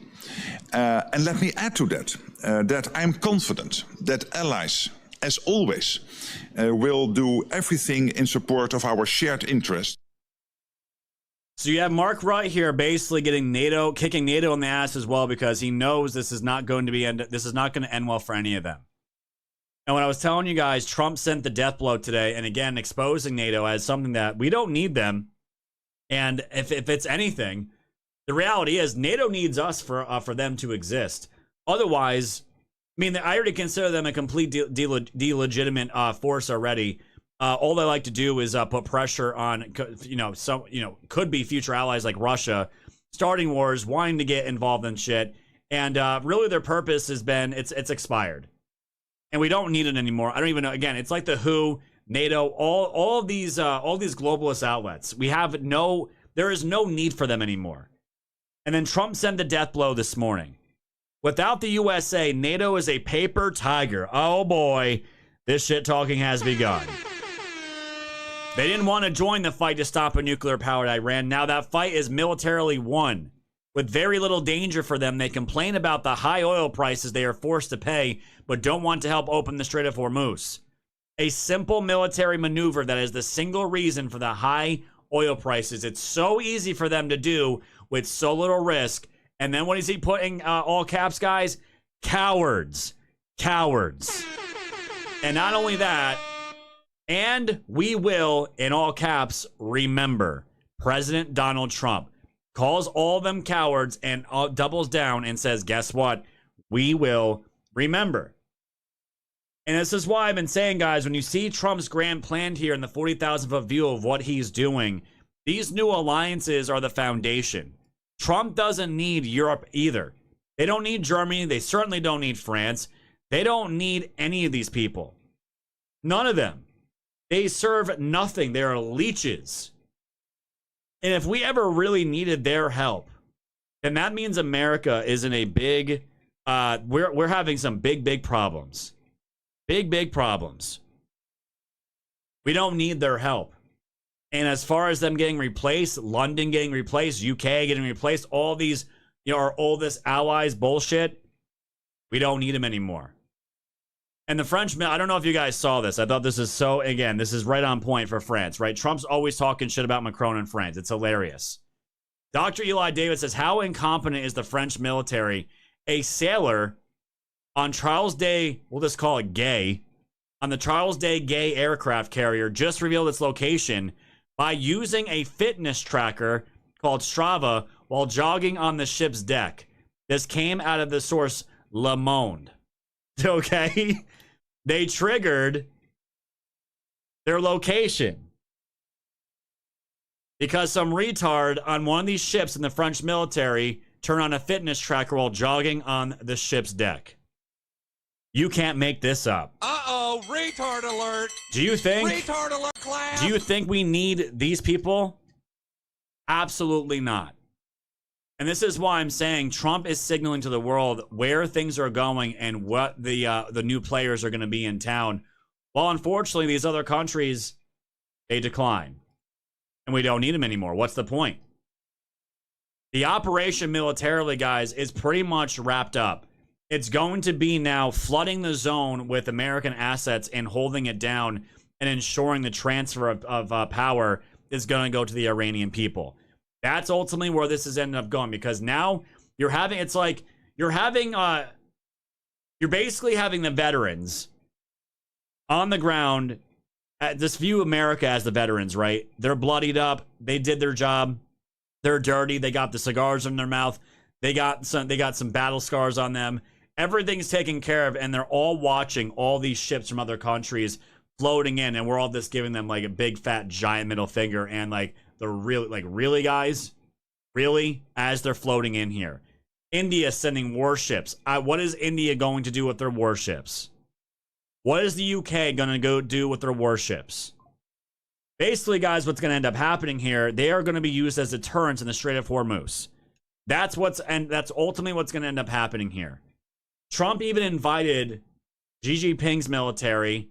And let me add to that, that I'm confident that allies, as always, will do everything in support of our shared interests. So you have Mark Rutte here basically kicking NATO in the ass as well, because he knows this is not going to end well for any of them. And when I was telling you guys, Trump sent the death blow today, and again, exposing NATO as something that we don't need them. And if it's anything, the reality is NATO needs us for them to exist. Otherwise, I mean, I already consider them a complete delegitimate force already. All they like to do is put pressure on, could be future allies like Russia, starting wars, wanting to get involved in shit, and really their purpose has been it's expired, and we don't need it anymore. I don't even know. Again, it's like the WHO, NATO, all these globalist outlets. There is no need for them anymore. And then Trump sent the death blow this morning. Without the USA, NATO is a paper tiger. Oh boy, this shit talking has begun. They didn't want to join the fight to stop a nuclear-powered Iran. Now that fight is militarily won. With very little danger for them, they complain about the high oil prices they are forced to pay, but don't want to help open the Strait of Hormuz. A simple military maneuver that is the single reason for the high oil prices. It's so easy for them to do with so little risk. And then what is he putting all caps, guys? Cowards. Cowards. And not only that, and we will, in all caps, remember, President Donald Trump calls all them cowards and doubles down and says, guess what? We will remember. And this is why I've been saying, guys, when you see Trump's grand plan here in the 40,000-foot view of what he's doing, these new alliances are the foundation. Trump doesn't need Europe either. They don't need Germany. They certainly don't need France. They don't need any of these people. None of them. They serve nothing. They are leeches. And if we ever really needed their help, then that means America is in a big, we're having some big problems. Big problems. We don't need their help. And as far as them getting replaced, London getting replaced, UK getting replaced, all these, our oldest allies bullshit, we don't need them anymore. And the French, I don't know if you guys saw this. I thought this is this is right on point for France, right? Trump's always talking shit about Macron and France. It's hilarious. Dr. Eli David says, how incompetent is the French military? A sailor on Charles Day, we'll just call it gay, on the Charles Day Gay aircraft carrier just revealed its location by using a fitness tracker called Strava while jogging on the ship's deck. This came out of the source Le Monde. Okay? They triggered their location because some retard on one of these ships in the French military turned on a fitness tracker while jogging on the ship's deck. You can't make this up. Uh-oh, retard alert. Do you think? Retard alert, class. Do you think we need these people? Absolutely not. And this is why I'm saying Trump is signaling to the world where things are going and what the new players are going to be in town. Well, unfortunately, these other countries, they decline. And we don't need them anymore. What's the point? The operation militarily, guys, is pretty much wrapped up. It's going to be now flooding the zone with American assets and holding it down and ensuring the transfer of power is going to go to the Iranian people. That's ultimately where this is ending up going, because now you're having, it's like you're basically having the veterans on the ground. Just view America as the veterans, right? They're bloodied up. They did their job. They're dirty. They got the cigars in their mouth. They got some battle scars on them. Everything's taken care of, and they're all watching all these ships from other countries floating in, and we're all just giving them like a big fat giant middle finger and like the really guys, really, as they're floating in here. India sending warships. What is India going to do with their warships? What is the UK going to go do with their warships? Basically, guys, what's going to end up happening here, they are going to be used as deterrents in the Strait of Hormuz. That's ultimately what's going to end up happening here. Trump even invited Xi Jinping's military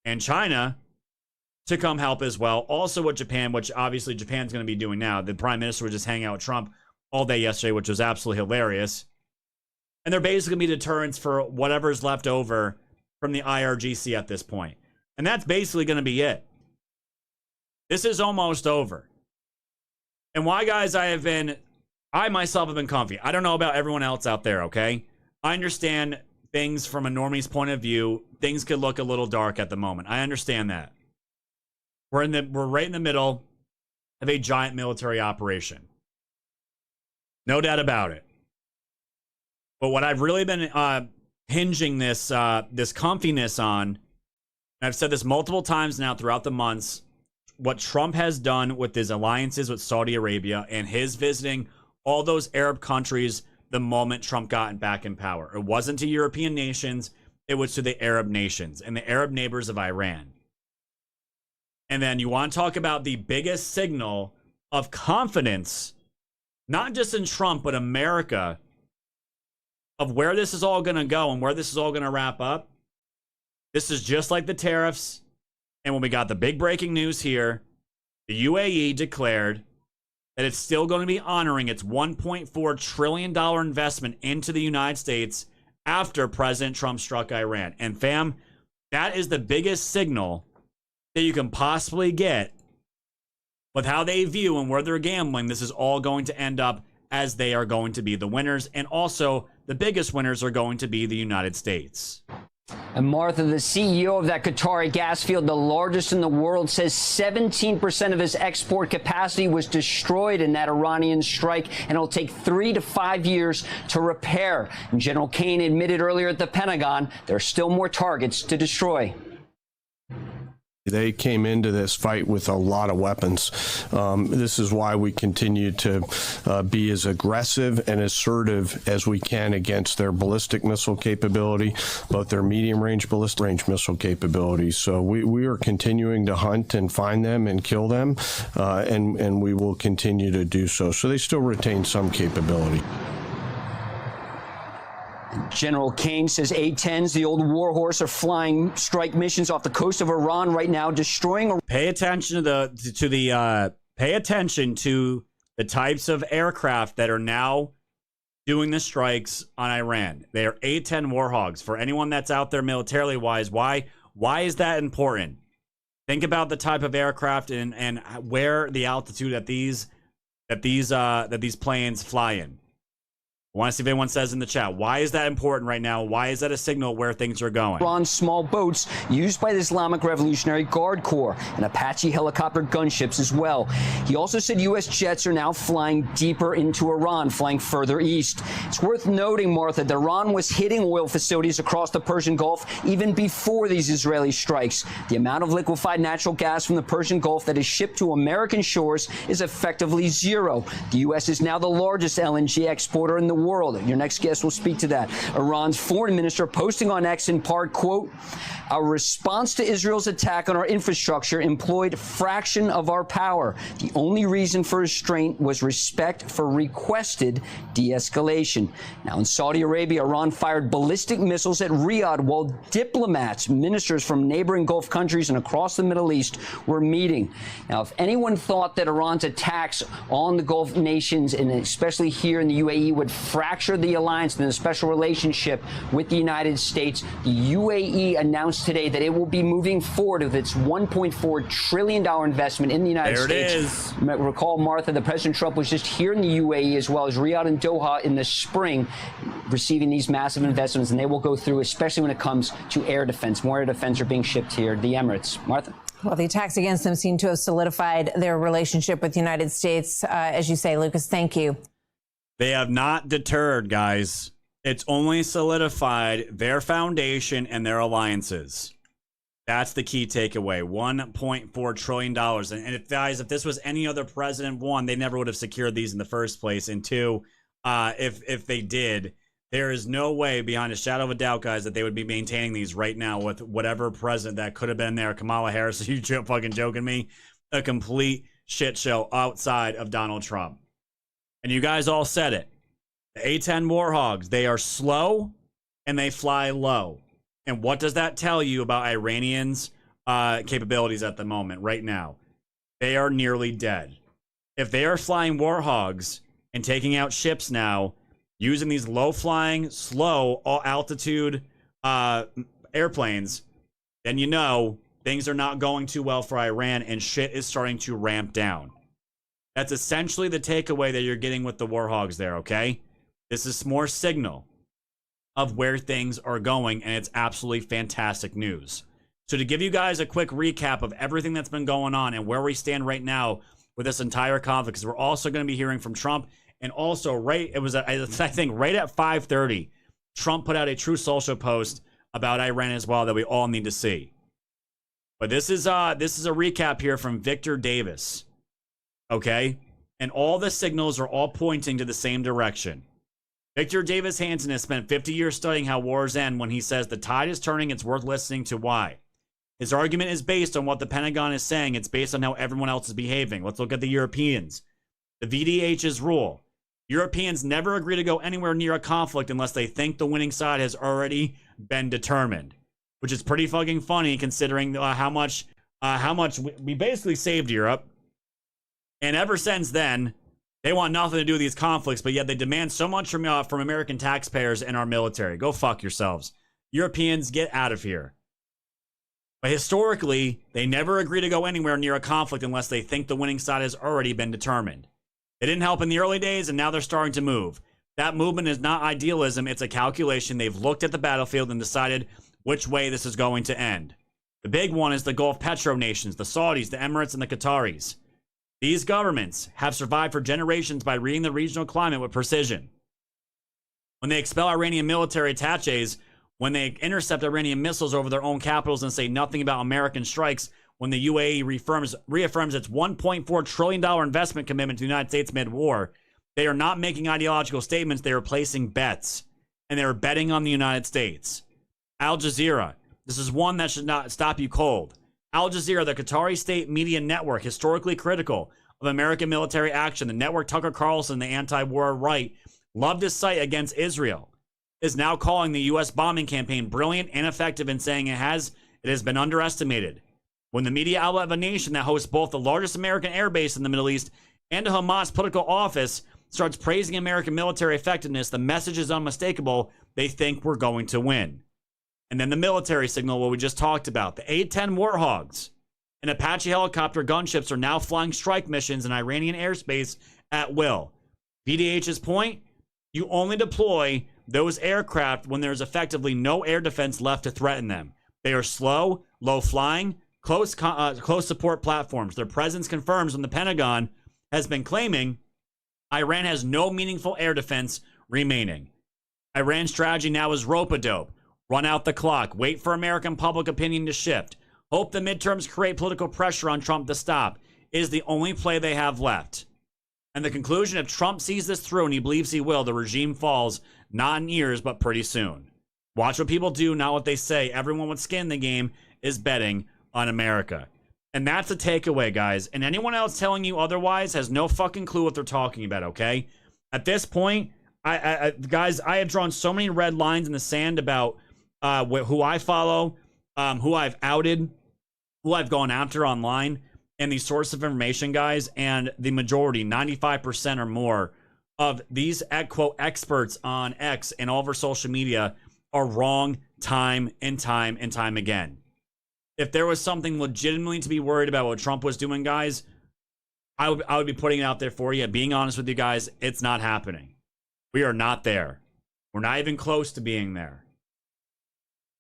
and China to come help as well. Also with Japan, which obviously Japan's going to be doing now. The prime minister was just hanging out with Trump all day yesterday, which was absolutely hilarious. And they're basically going to be deterrents for whatever's left over from the IRGC at this point. And that's basically going to be it. This is almost over. And why, guys, I myself have been comfy. I don't know about everyone else out there, okay? I understand things from a normie's point of view. Things could look a little dark at the moment. I understand that. We're right in the middle of a giant military operation. No doubt about it. But what I've really been hinging this comfiness on, and I've said this multiple times now throughout the months, what Trump has done with his alliances with Saudi Arabia and his visiting all those Arab countries the moment Trump got back in power. It wasn't to European nations, it was to the Arab nations and the Arab neighbors of Iran. And then you want to talk about the biggest signal of confidence, not just in Trump, but America, of where this is all going to go and where this is all going to wrap up. This is just like the tariffs. And when we got the big breaking news here, the UAE declared that it's still going to be honoring its $1.4 trillion investment into the United States after President Trump struck Iran. And fam, that is the biggest signal that you can possibly get with how they view and where they're gambling. This is all going to end up as they are going to be the winners. And also, the biggest winners are going to be the United States. And Martha, the CEO of that Qatari gas field, the largest in the world, says 17% of his export capacity was destroyed in that Iranian strike, and it'll take 3 to 5 years to repair. And General Kane admitted earlier at the Pentagon there are still more targets to destroy. They came into this fight with a lot of weapons. This is why we continue to be as aggressive and assertive as we can against their ballistic missile capability, both their medium-range ballistic range missile capabilities. So we are continuing to hunt and find them and kill them, and we will continue to do so. So they still retain some capability. General Kane says A-10s, the old warhorse, are flying strike missions off the coast of Iran right now, destroying. Pay attention to pay attention to the types of aircraft that are now doing the strikes on Iran. They are A-10 Warhogs. For anyone that's out there militarily wise, why is that important? Think about the type of aircraft and where the altitude that these planes fly in. I want to see if anyone says in the chat, why is that important right now? Why is that a signal where things are going? On small boats used by the Islamic Revolutionary Guard Corps and Apache helicopter gunships as well. He also said U.S. jets are now flying deeper into Iran, flying further east. It's worth noting, Martha, that Iran was hitting oil facilities across the Persian Gulf even before these Israeli strikes. The amount of liquefied natural gas from the Persian Gulf that is shipped to American shores is effectively zero. The U.S. is now the largest LNG exporter in the world. Your next guest will speak to that. Iran's foreign minister posting on X in part, quote, "Our response to Israel's attack on our infrastructure employed fraction of our power. The only reason for restraint was respect for requested de-escalation." Now in Saudi Arabia, Iran fired ballistic missiles at Riyadh while diplomats, ministers from neighboring Gulf countries and across the Middle East were meeting. Now, if anyone thought that Iran's attacks on the Gulf nations, and especially here in the UAE, would fracture the alliance and the special relationship with the United States, the UAE announced today that it will be moving forward with its $1.4 trillion investment in the United States. Recall, Martha, that President Trump was just here in the UAE as well as Riyadh and Doha in the spring receiving these massive investments, and they will go through, especially when it comes to air defense. More air defense are being shipped here, the Emirates. Martha? Well, the attacks against them seem to have solidified their relationship with the United States. As you say, Lucas, thank you. They have not deterred, guys. It's only solidified their foundation and their alliances. That's the key takeaway. $1.4 trillion. And if, guys, if this was any other president, one, they never would have secured these in the first place. And two, if they did, there is no way behind a shadow of a doubt, guys, that they would be maintaining these right now with whatever president that could have been there. Kamala Harris, are you fucking joking me? A complete shit show outside of Donald Trump. And you guys all said it. The A-10 Warhogs, they are slow and they fly low. And what does that tell you about Iranians' capabilities at the moment, right now? They are nearly dead. If they are flying Warhogs and taking out ships now, using these low-flying, slow, all-altitude airplanes, then you know things are not going too well for Iran and shit is starting to ramp down. That's essentially the takeaway that you're getting with the Warhogs there, okay? This is more signal of where things are going, and it's absolutely fantastic news. So to give you guys a quick recap of everything that's been going on and where we stand right now with this entire conflict, because we're also going to be hearing from Trump, and also I think right at 5:30, Trump put out a True Social post about Iran as well that we all need to see. But this is a recap here from Victor Davis. Okay? And all the signals are all pointing to the same direction. Victor Davis Hanson has spent 50 years studying how wars end. When he says the tide is turning, it's worth listening to why. His argument is based on what the Pentagon is saying. It's based on how everyone else is behaving. Let's look at the Europeans. The VDH's rule. Europeans never agree to go anywhere near a conflict unless they think the winning side has already been determined. Which is pretty fucking funny considering how much we basically saved Europe. And ever since then, they want nothing to do with these conflicts, but yet they demand so much from American taxpayers and our military. Go fuck yourselves. Europeans, get out of here. But historically, they never agree to go anywhere near a conflict unless they think the winning side has already been determined. It didn't help in the early days, and now they're starting to move. That movement is not idealism, it's a calculation. They've looked at the battlefield and decided which way this is going to end. The big one is the Gulf Petro nations, the Saudis, the Emirates, and the Qataris. These governments have survived for generations by reading the regional climate with precision. When they expel Iranian military attaches, when they intercept Iranian missiles over their own capitals and say nothing about American strikes, when the UAE reaffirms its $1.4 trillion investment commitment to the United States mid-war, they are not making ideological statements, they are placing bets. And they are betting on the United States. Al Jazeera. This is one that should not stop you cold. Al Jazeera, the Qatari state media network, historically critical of American military action. The network Tucker Carlson, the anti-war right, loved his site against Israel, is now calling the U.S. bombing campaign brilliant and effective and saying it has been underestimated. When the media outlet of a nation that hosts both the largest American air base in the Middle East and a Hamas political office starts praising American military effectiveness, the message is unmistakable. They think we're going to win. And then the military signal, what we just talked about. The A-10 Warhogs and Apache helicopter gunships are now flying strike missions in Iranian airspace at will. VDH's point, You only deploy those aircraft when there's effectively no air defense left to threaten them. They are slow, low flying, close support platforms. Their presence confirms when the Pentagon has been claiming Iran has no meaningful air defense remaining. Iran's strategy now is rope-a-dope. Run out the clock. Wait for American public opinion to shift. Hope the midterms create political pressure on Trump to stop. It is the only play they have left. And the conclusion, if Trump sees this through, and he believes he will, the regime falls, not in years, but pretty soon. Watch what people do, not what they say. Everyone with skin in the game is betting on America. And that's the takeaway, guys. And anyone else telling you otherwise has no fucking clue what they're talking about, okay? At this point, guys, I have drawn so many red lines in the sand about who I follow, who I've outed, who I've gone after online, and these sources of information, guys. And the majority, 95% or more, of these quote experts on X and all of our social media are wrong time and time and time again. If there was something legitimately to be worried about what Trump was doing, guys, I would be putting it out there for you. Being honest with you guys, it's not happening. We are not there. We're not even close to being there.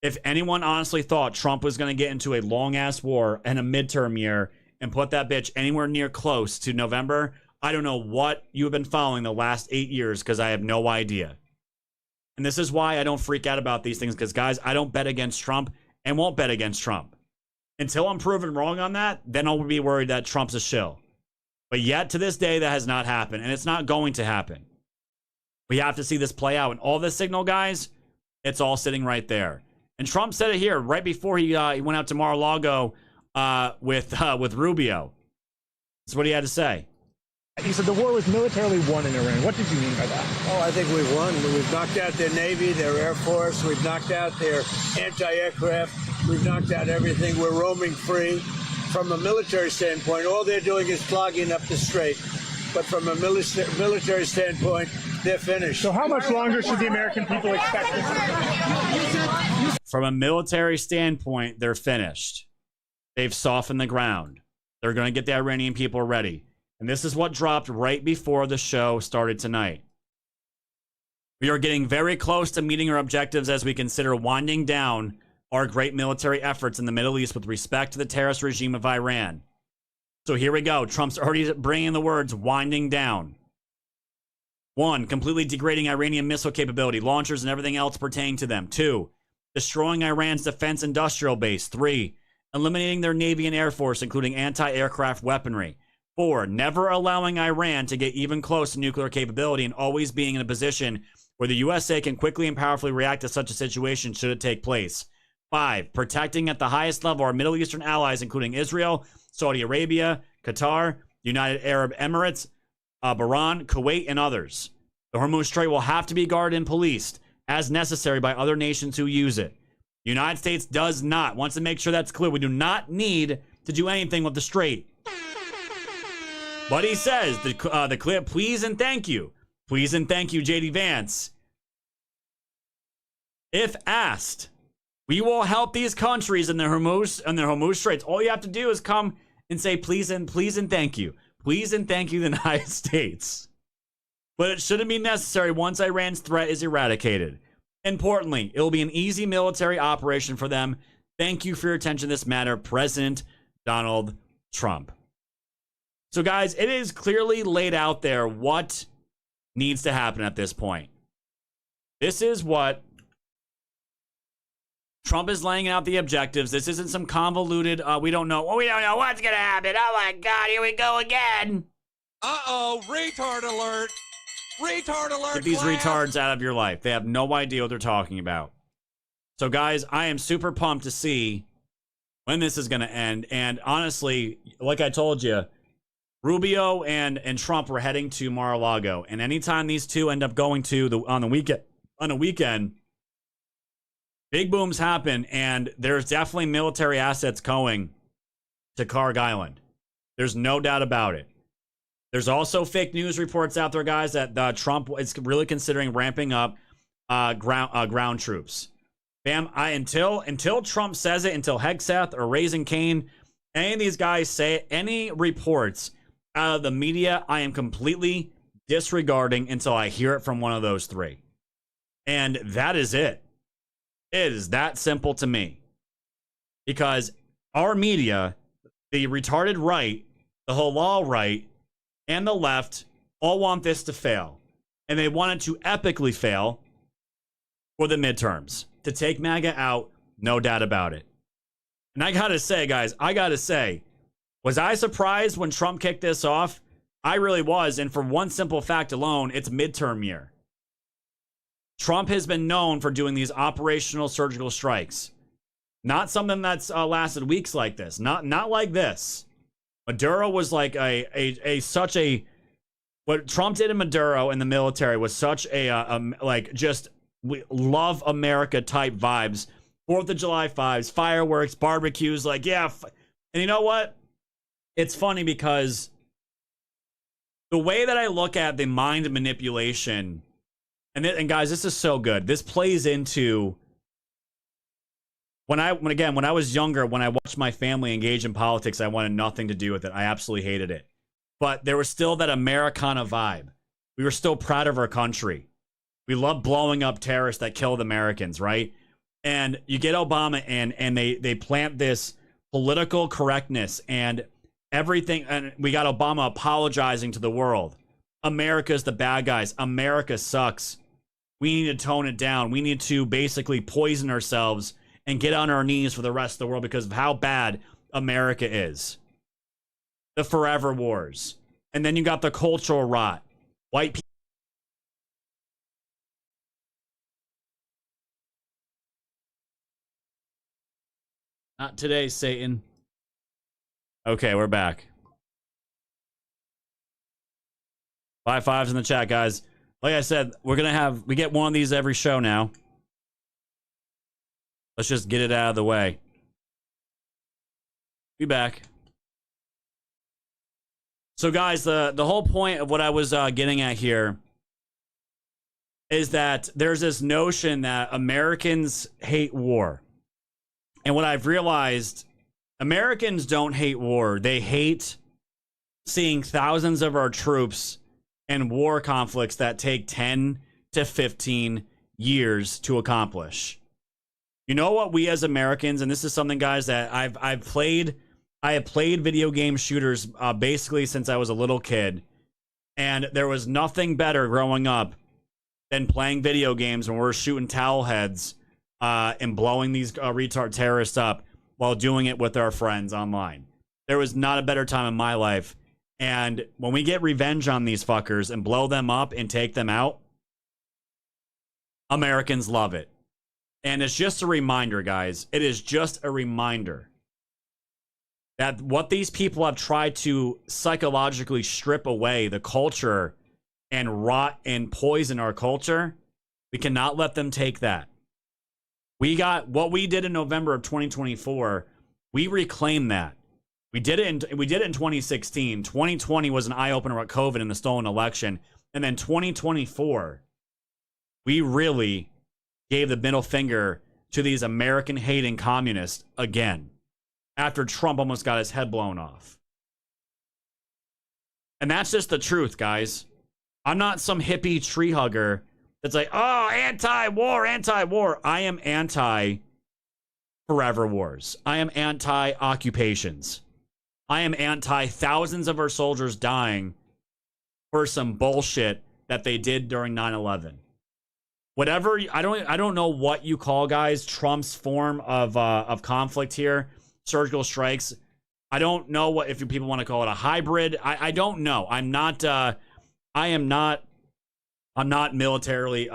If anyone honestly thought Trump was going to get into a long-ass war and a midterm year and put that bitch anywhere near close to November, I don't know what you've been following the last 8 years, because I have no idea. And this is why I don't freak out about these things, because, guys, I don't bet against Trump and won't bet against Trump. Until I'm proven wrong on that, then I'll be worried that Trump's a shill. But yet, to this day, that has not happened, and it's not going to happen. We have to see this play out. And all this signal, guys, it's all sitting right there. And Trump said it here right before he went out to Mar-a-Lago with Rubio. That's what he had to say. He said the war was militarily won in Iran. What did you mean by that? Oh, I think we've won. We've knocked out their Navy, their Air Force. We've knocked out their anti-aircraft. We've knocked out everything. We're roaming free. From a military standpoint, all they're doing is clogging up the strait. But from a military standpoint, they're finished. So how much longer should the American people expect this? From a military standpoint, they're finished. They've softened the ground. They're going to get the Iranian people ready. And this is what dropped right before the show started tonight. We are getting very close to meeting our objectives as we consider winding down our great military efforts in the Middle East with respect to the terrorist regime of Iran. So here we go. Trump's already bringing the words winding down. 1, completely degrading Iranian missile capability, launchers, and everything else pertaining to them. 2, destroying Iran's defense industrial base. 3, eliminating their Navy and Air Force, including anti-aircraft weaponry. 4, never allowing Iran to get even close to nuclear capability and always being in a position where the USA can quickly and powerfully react to such a situation should it take place. 5, protecting at the highest level our Middle Eastern allies, including Israel, Saudi Arabia, Qatar, United Arab Emirates, Bahrain, Kuwait, and others. The Hormuz Strait will have to be guarded and policed as necessary by other nations who use it. The United States does not, wants to make sure that's clear, we do not need to do anything with the Strait. But he says, the clear, please and thank you. Please and thank you, J.D. Vance. If asked, we will help these countries in their Hormuz Straits. All you have to do is come and say, please and thank you. Please and thank you, the United States. But it shouldn't be necessary once Iran's threat is eradicated. Importantly, it will be an easy military operation for them. Thank you for your attention to this matter, President Donald Trump. So, guys, it is clearly laid out there what needs to happen at this point. This is what Trump is laying out the objectives. This isn't some convoluted, we don't know what's going to happen. Oh, my God, here we go again. Uh-oh, retard alert. Retard alert. Get these retards out of your life. They have no idea what they're talking about. So, guys, I am super pumped to see when this is going to end. And honestly, like I told you, Rubio and Trump were heading to Mar-a-Lago. And anytime these two end up going to on a weekend, big booms happen. And there's definitely military assets going to Karg Island. There's no doubt about it. There's also fake news reports out there, guys, that Trump is really considering ramping up ground troops. Bam! Until Trump says it, until Hegseth or Raising Cane, any of these guys say it, any reports out of the media, I am completely disregarding until I hear it from one of those three. And that is it. It is that simple to me. Because our media, the retarded right, the halal right, and the left all want this to fail. And they want it to epically fail for the midterms. To take MAGA out, no doubt about it. And I gotta say, guys, was I surprised when Trump kicked this off? I really was. And for one simple fact alone, it's midterm year. Trump has been known for doing these operational surgical strikes. Not something that's lasted weeks like this. Not like this. Maduro was like what Trump did in Maduro and the military was such just love America type vibes. 4th of July vibes, fireworks, barbecues, and you know what? It's funny because the way that I look at the mind manipulation, and guys, this is so good. This plays into when I was younger, when I watched my family engage in politics, I wanted nothing to do with it. I absolutely hated it. But there was still that Americana vibe. We were still proud of our country. We love blowing up terrorists that killed Americans, right? And you get Obama in, and they plant this political correctness and everything. And we got Obama apologizing to the world. America's the bad guys. America sucks. We need to tone it down. We need to basically poison ourselves and get on our knees for the rest of the world because of how bad America is. The forever wars. And then you got the cultural rot. White people. Not today, Satan. Okay, we're back. 5 5s in the chat, guys. Like I said, we get one of these every show now. Let's just get it out of the way. Be back. So, guys, the whole point of what I was getting at here is that there's this notion that Americans hate war. And what I've realized, Americans don't hate war. They hate seeing thousands of our troops in war conflicts that take 10 to 15 years to accomplish. You know what we as Americans, and this is something, guys, that I have played video game shooters basically since I was a little kid. And there was nothing better growing up than playing video games when we're shooting towel heads and blowing these retard terrorists up while doing it with our friends online. There was not a better time in my life. And when we get revenge on these fuckers and blow them up and take them out, Americans love it. And it's just a reminder, guys. It is just a reminder that what these people have tried to psychologically strip away, the culture, and rot and poison our culture, we cannot let them take that. We got what we did in November of 2024. We reclaimed that. We did it in 2016. 2020 was an eye-opener with COVID and the stolen election. And then 2024, we really gave the middle finger to these American-hating communists again, after Trump almost got his head blown off. And that's just the truth, guys. I'm not some hippie tree hugger that's like, oh, anti-war, anti-war. I am anti-forever wars. I am anti-occupations. I am anti-thousands of our soldiers dying for some bullshit that they did during 9/11. Whatever, I don't know what you call, guys, Trump's form of conflict here. Surgical strikes. I don't know what if people want to call it a hybrid. I don't know. I'm not militarily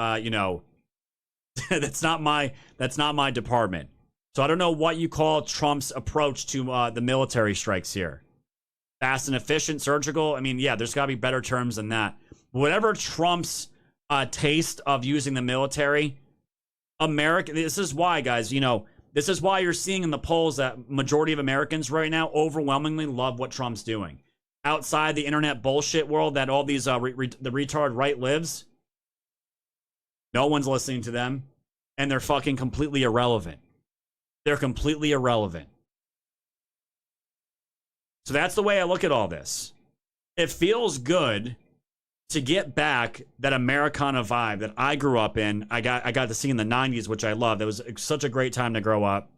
that's not my department. So I don't know what you call Trump's approach to the military strikes here. Fast and efficient, surgical. I mean, yeah, there's got to be better terms than that. Whatever Trump's taste of using the military, America. This is why, guys. This is why you're seeing in the polls that majority of Americans right now overwhelmingly love what Trump's doing. Outside the internet bullshit world that all these the retard right lives, no one's listening to them, and they're fucking completely irrelevant. They're completely irrelevant. So that's the way I look at all this. It feels good to get back that Americana vibe that I grew up in. I got to see in the 90s, which I loved. It was such a great time to grow up.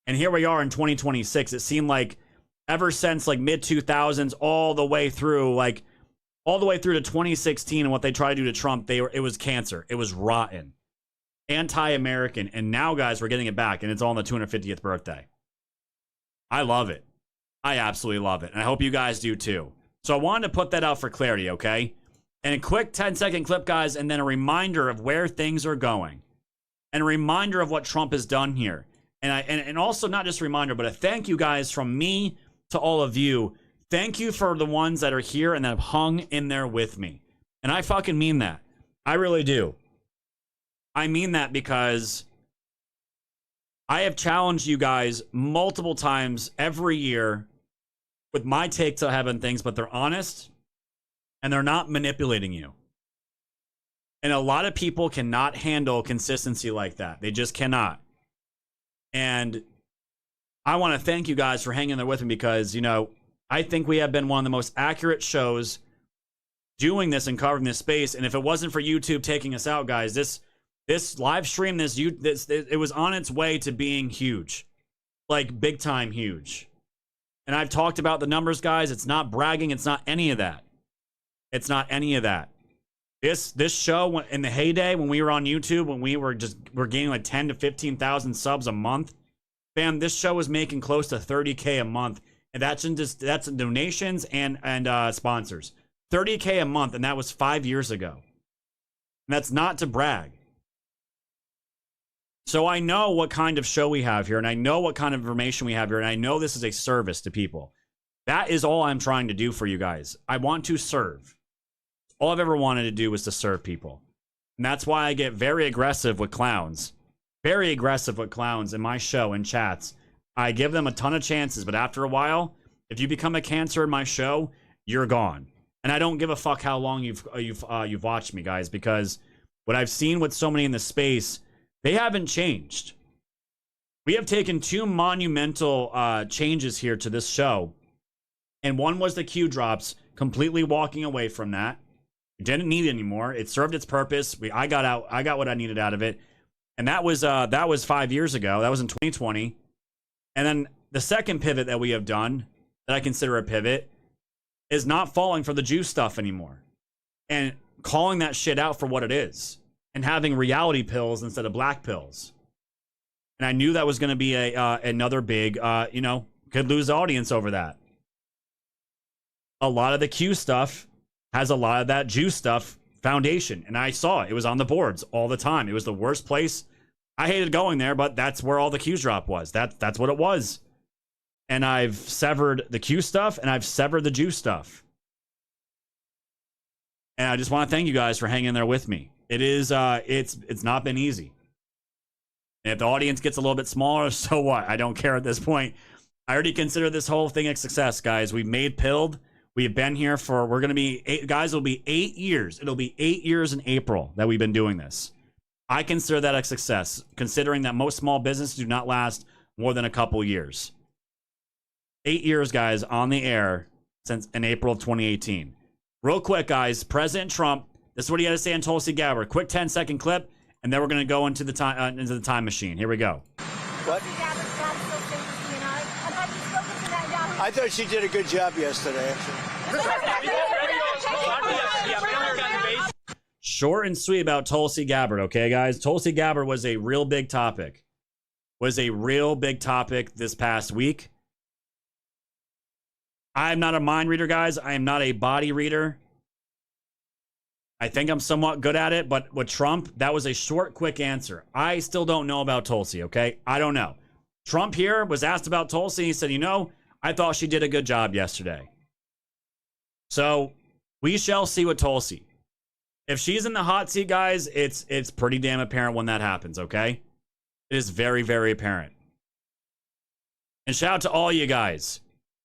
And here we are in 2026. It seemed like ever since like mid 2000s all the way through to 2016 and what they tried to do to Trump, it was cancer. It was rotten, anti-American. And now, guys, we're getting it back, and it's all on the 250th birthday. I love it. I absolutely love it. And I hope you guys do too. So I wanted to put that out for clarity, okay? And a quick 10-second clip, guys, and then a reminder of where things are going. And a reminder of what Trump has done here. And also not just a reminder, but a thank you, guys, from me to all of you. Thank you for the ones that are here and that have hung in there with me. And I fucking mean that. I really do. I mean that because I have challenged you guys multiple times every year with my takes on having things, but they're honest and they're not manipulating you. And a lot of people cannot handle consistency like that. They just cannot. And I want to thank you guys for hanging there with me because, you know, I think we have been one of the most accurate shows doing this and covering this space. And if it wasn't for YouTube taking us out, guys, this live stream, it was on its way to being huge, like big time huge. And I've talked about the numbers, guys. It's not bragging. It's not any of that. It's not any of that. This show in the heyday when we were on YouTube, when we're gaining like 10 to 15,000 subs a month, fam, this show was making close to 30K a month, and that's in donations and sponsors. 30K a month, and that was 5 years ago. And that's not to brag. So I know what kind of show we have here, and I know what kind of information we have here, and I know this is a service to people. That is all I'm trying to do for you guys. I want to serve. All I've ever wanted to do was to serve people. And that's why I get very aggressive with clowns. Very aggressive with clowns in my show and chats. I give them a ton of chances, but after a while, if you become a cancer in my show, you're gone. And I don't give a fuck how long you've watched me, guys, because what I've seen with so many in the space, they haven't changed. We have taken two monumental changes here to this show. And one was the Q drops, completely walking away from that. We didn't need it anymore. It served its purpose. I got what I needed out of it. And that was 5 years ago. That was in 2020. And then the second pivot that we have done, that I consider a pivot, is not falling for the Jew stuff anymore. And calling that shit out for what it is. And having reality pills instead of black pills. And I knew that was going to be another big, could lose audience over that. A lot of the Q stuff has a lot of that Jew stuff foundation. And I saw it. It was on the boards all the time. It was the worst place. I hated going there, but that's where all the Q drop was. That's what it was. And I've severed the Q stuff and I've severed the Jew stuff. And I just want to thank you guys for hanging there with me. It is, it's not been easy. And if the audience gets a little bit smaller, so what? I don't care at this point. I already consider this whole thing a success, guys. We've made Pilled. We've been here for, we're going to be, it'll be 8 years. It'll be 8 years in April that we've been doing this. I consider that a success, considering that most small businesses do not last more than a couple years. 8 years, guys, on the air since in April of 2018. Real quick, guys, President Trump, this is what he had to say on Tulsi Gabbard. Quick 10-second clip, and then we're going to go into the time machine. Here we go. What? I thought she did a good job yesterday. Short and sweet about Tulsi Gabbard, okay, guys? Tulsi Gabbard was a real big topic. This past week. I'm not a mind reader, guys. I am not a body reader. I think I'm somewhat good at it, but with Trump, that was a short, quick answer. I still don't know about Tulsi, okay? I don't know. Trump here was asked about Tulsi. He said, I thought she did a good job yesterday. So we shall see with Tulsi. If she's in the hot seat, guys, it's pretty damn apparent when that happens, okay? It is very, very apparent. And shout out to all you guys.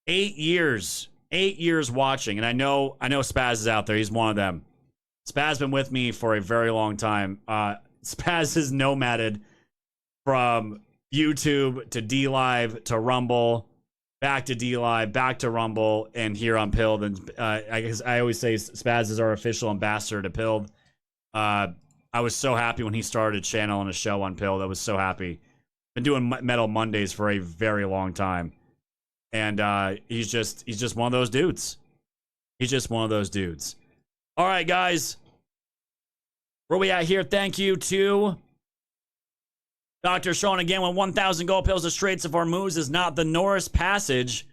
8 years watching. And I know Spaz is out there. He's one of them. Spaz been with me for a very long time. Spaz has nomaded from YouTube to DLive to Rumble back to D-Live, back to Rumble, and here on Pilled. And I guess I always say Spaz is our official ambassador to Pilled. I was so happy when he started a channel and a show on Pilled. I was so happy. Been doing Metal Mondays for a very long time. And he's just one of those dudes. He's just one of those dudes. All right, guys. Where we at here? Thank you to Dr. Sean again with 1,000 gold pills. The Straits of Hormuz is not the Norris Passage.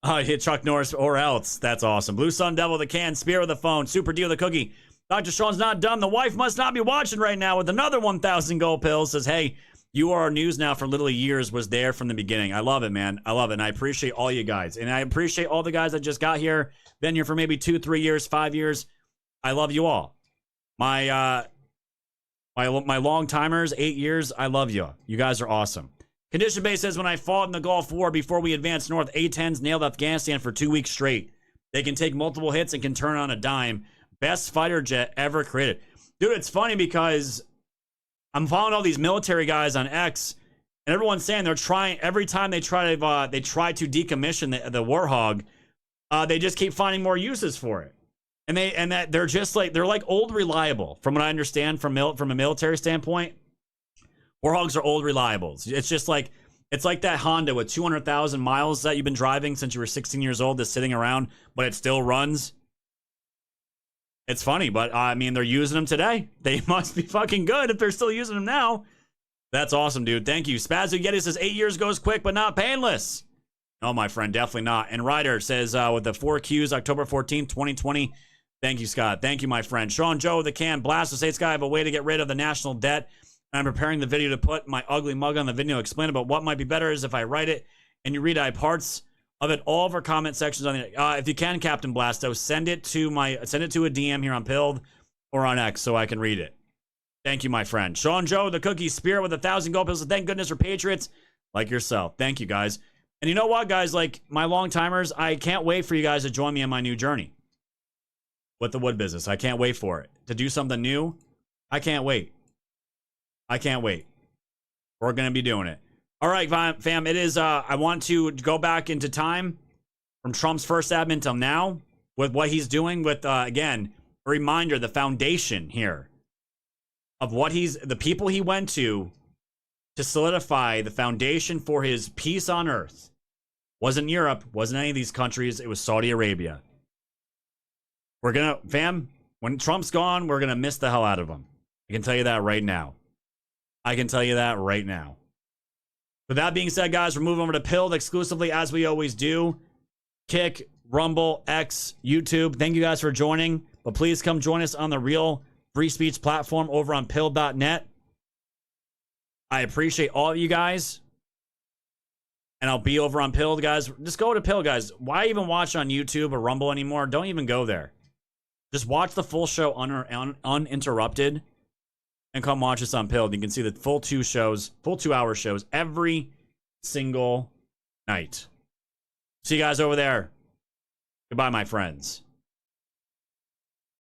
Hit Chuck Norris or else. That's awesome. Blue Sun Devil the can. Spear with the phone. Super Deal the cookie. Dr. Sean's not done. The wife must not be watching right now with another 1,000 gold pills. Says, hey, you are our news now for literally years. Was there from the beginning. I love it, man. I love it. And I appreciate all you guys. And I appreciate all the guys that just got here. Been here for maybe 2, 3 years, 5 years. I love you all. My long timers, 8 years, I love you. You guys are awesome. Condition Base says, when I fought in the Gulf War before we advanced north, A-10s nailed Afghanistan for 2 weeks straight. They can take multiple hits and can turn on a dime. Best fighter jet ever created. Dude, it's funny because I'm following all these military guys on X, and everyone's saying they're trying, every time they try to decommission the Warhog, they just keep finding more uses for it. And they're just like, they're like old reliable, from what I understand from a military standpoint. Warhogs are old reliables. It's just like, it's like that Honda with 200,000 miles that you've been driving since you were 16 years old, that's sitting around, but it still runs. It's funny, but I mean, they're using them today. They must be fucking good if they're still using them now. That's awesome, dude. Thank you. Spazzu Yeti says 8 years goes quick, but not painless. No, my friend, definitely not. And Ryder says with the 4 Qs, October 14th, 2020. Thank you, Scott. Thank you, my friend. Sean Joe, the can blast the States guy. I have a way to get rid of the national debt. I'm preparing the video to put my ugly mug on the video. Explain about what might be better is if I write it and you read it. I have parts of it, all of our comment sections on the if you can, Captain Blasto, send it to a DM here on Pilled or on X so I can read it. Thank you, my friend. Sean Joe, the cookie spirit with 1,000 gold pills. Thank goodness for patriots like yourself. Thank you, guys. And you know what, guys? Like my long timers, I can't wait for you guys to join me on my new journey with the wood business. I can't wait for it. To do something new, I can't wait. I can't wait. We're going to be doing it. All right, fam, it is, I want to go back into time from Trump's first admin till now with what he's doing with, again, a reminder, the foundation here of what the people he went to solidify the foundation for his peace on earth. Wasn't Europe, wasn't any of these countries, it was Saudi Arabia. We're going to, fam, when Trump's gone, we're going to miss the hell out of him. I can tell you that right now. I can tell you that right now. With that being said, guys, we're moving over to Pilled exclusively as we always do. Kick, Rumble, X, YouTube. Thank you guys for joining. But please come join us on the real free speech platform over on Pilled.net. I appreciate all of you guys. And I'll be over on Pilled, guys. Just go to Pilled, guys. Why even watch on YouTube or Rumble anymore? Don't even go there. Just watch the full show uninterrupted. And come watch us on Pilled. You can see the full 2-hour shows every single night. See you guys over there. Goodbye, my friends.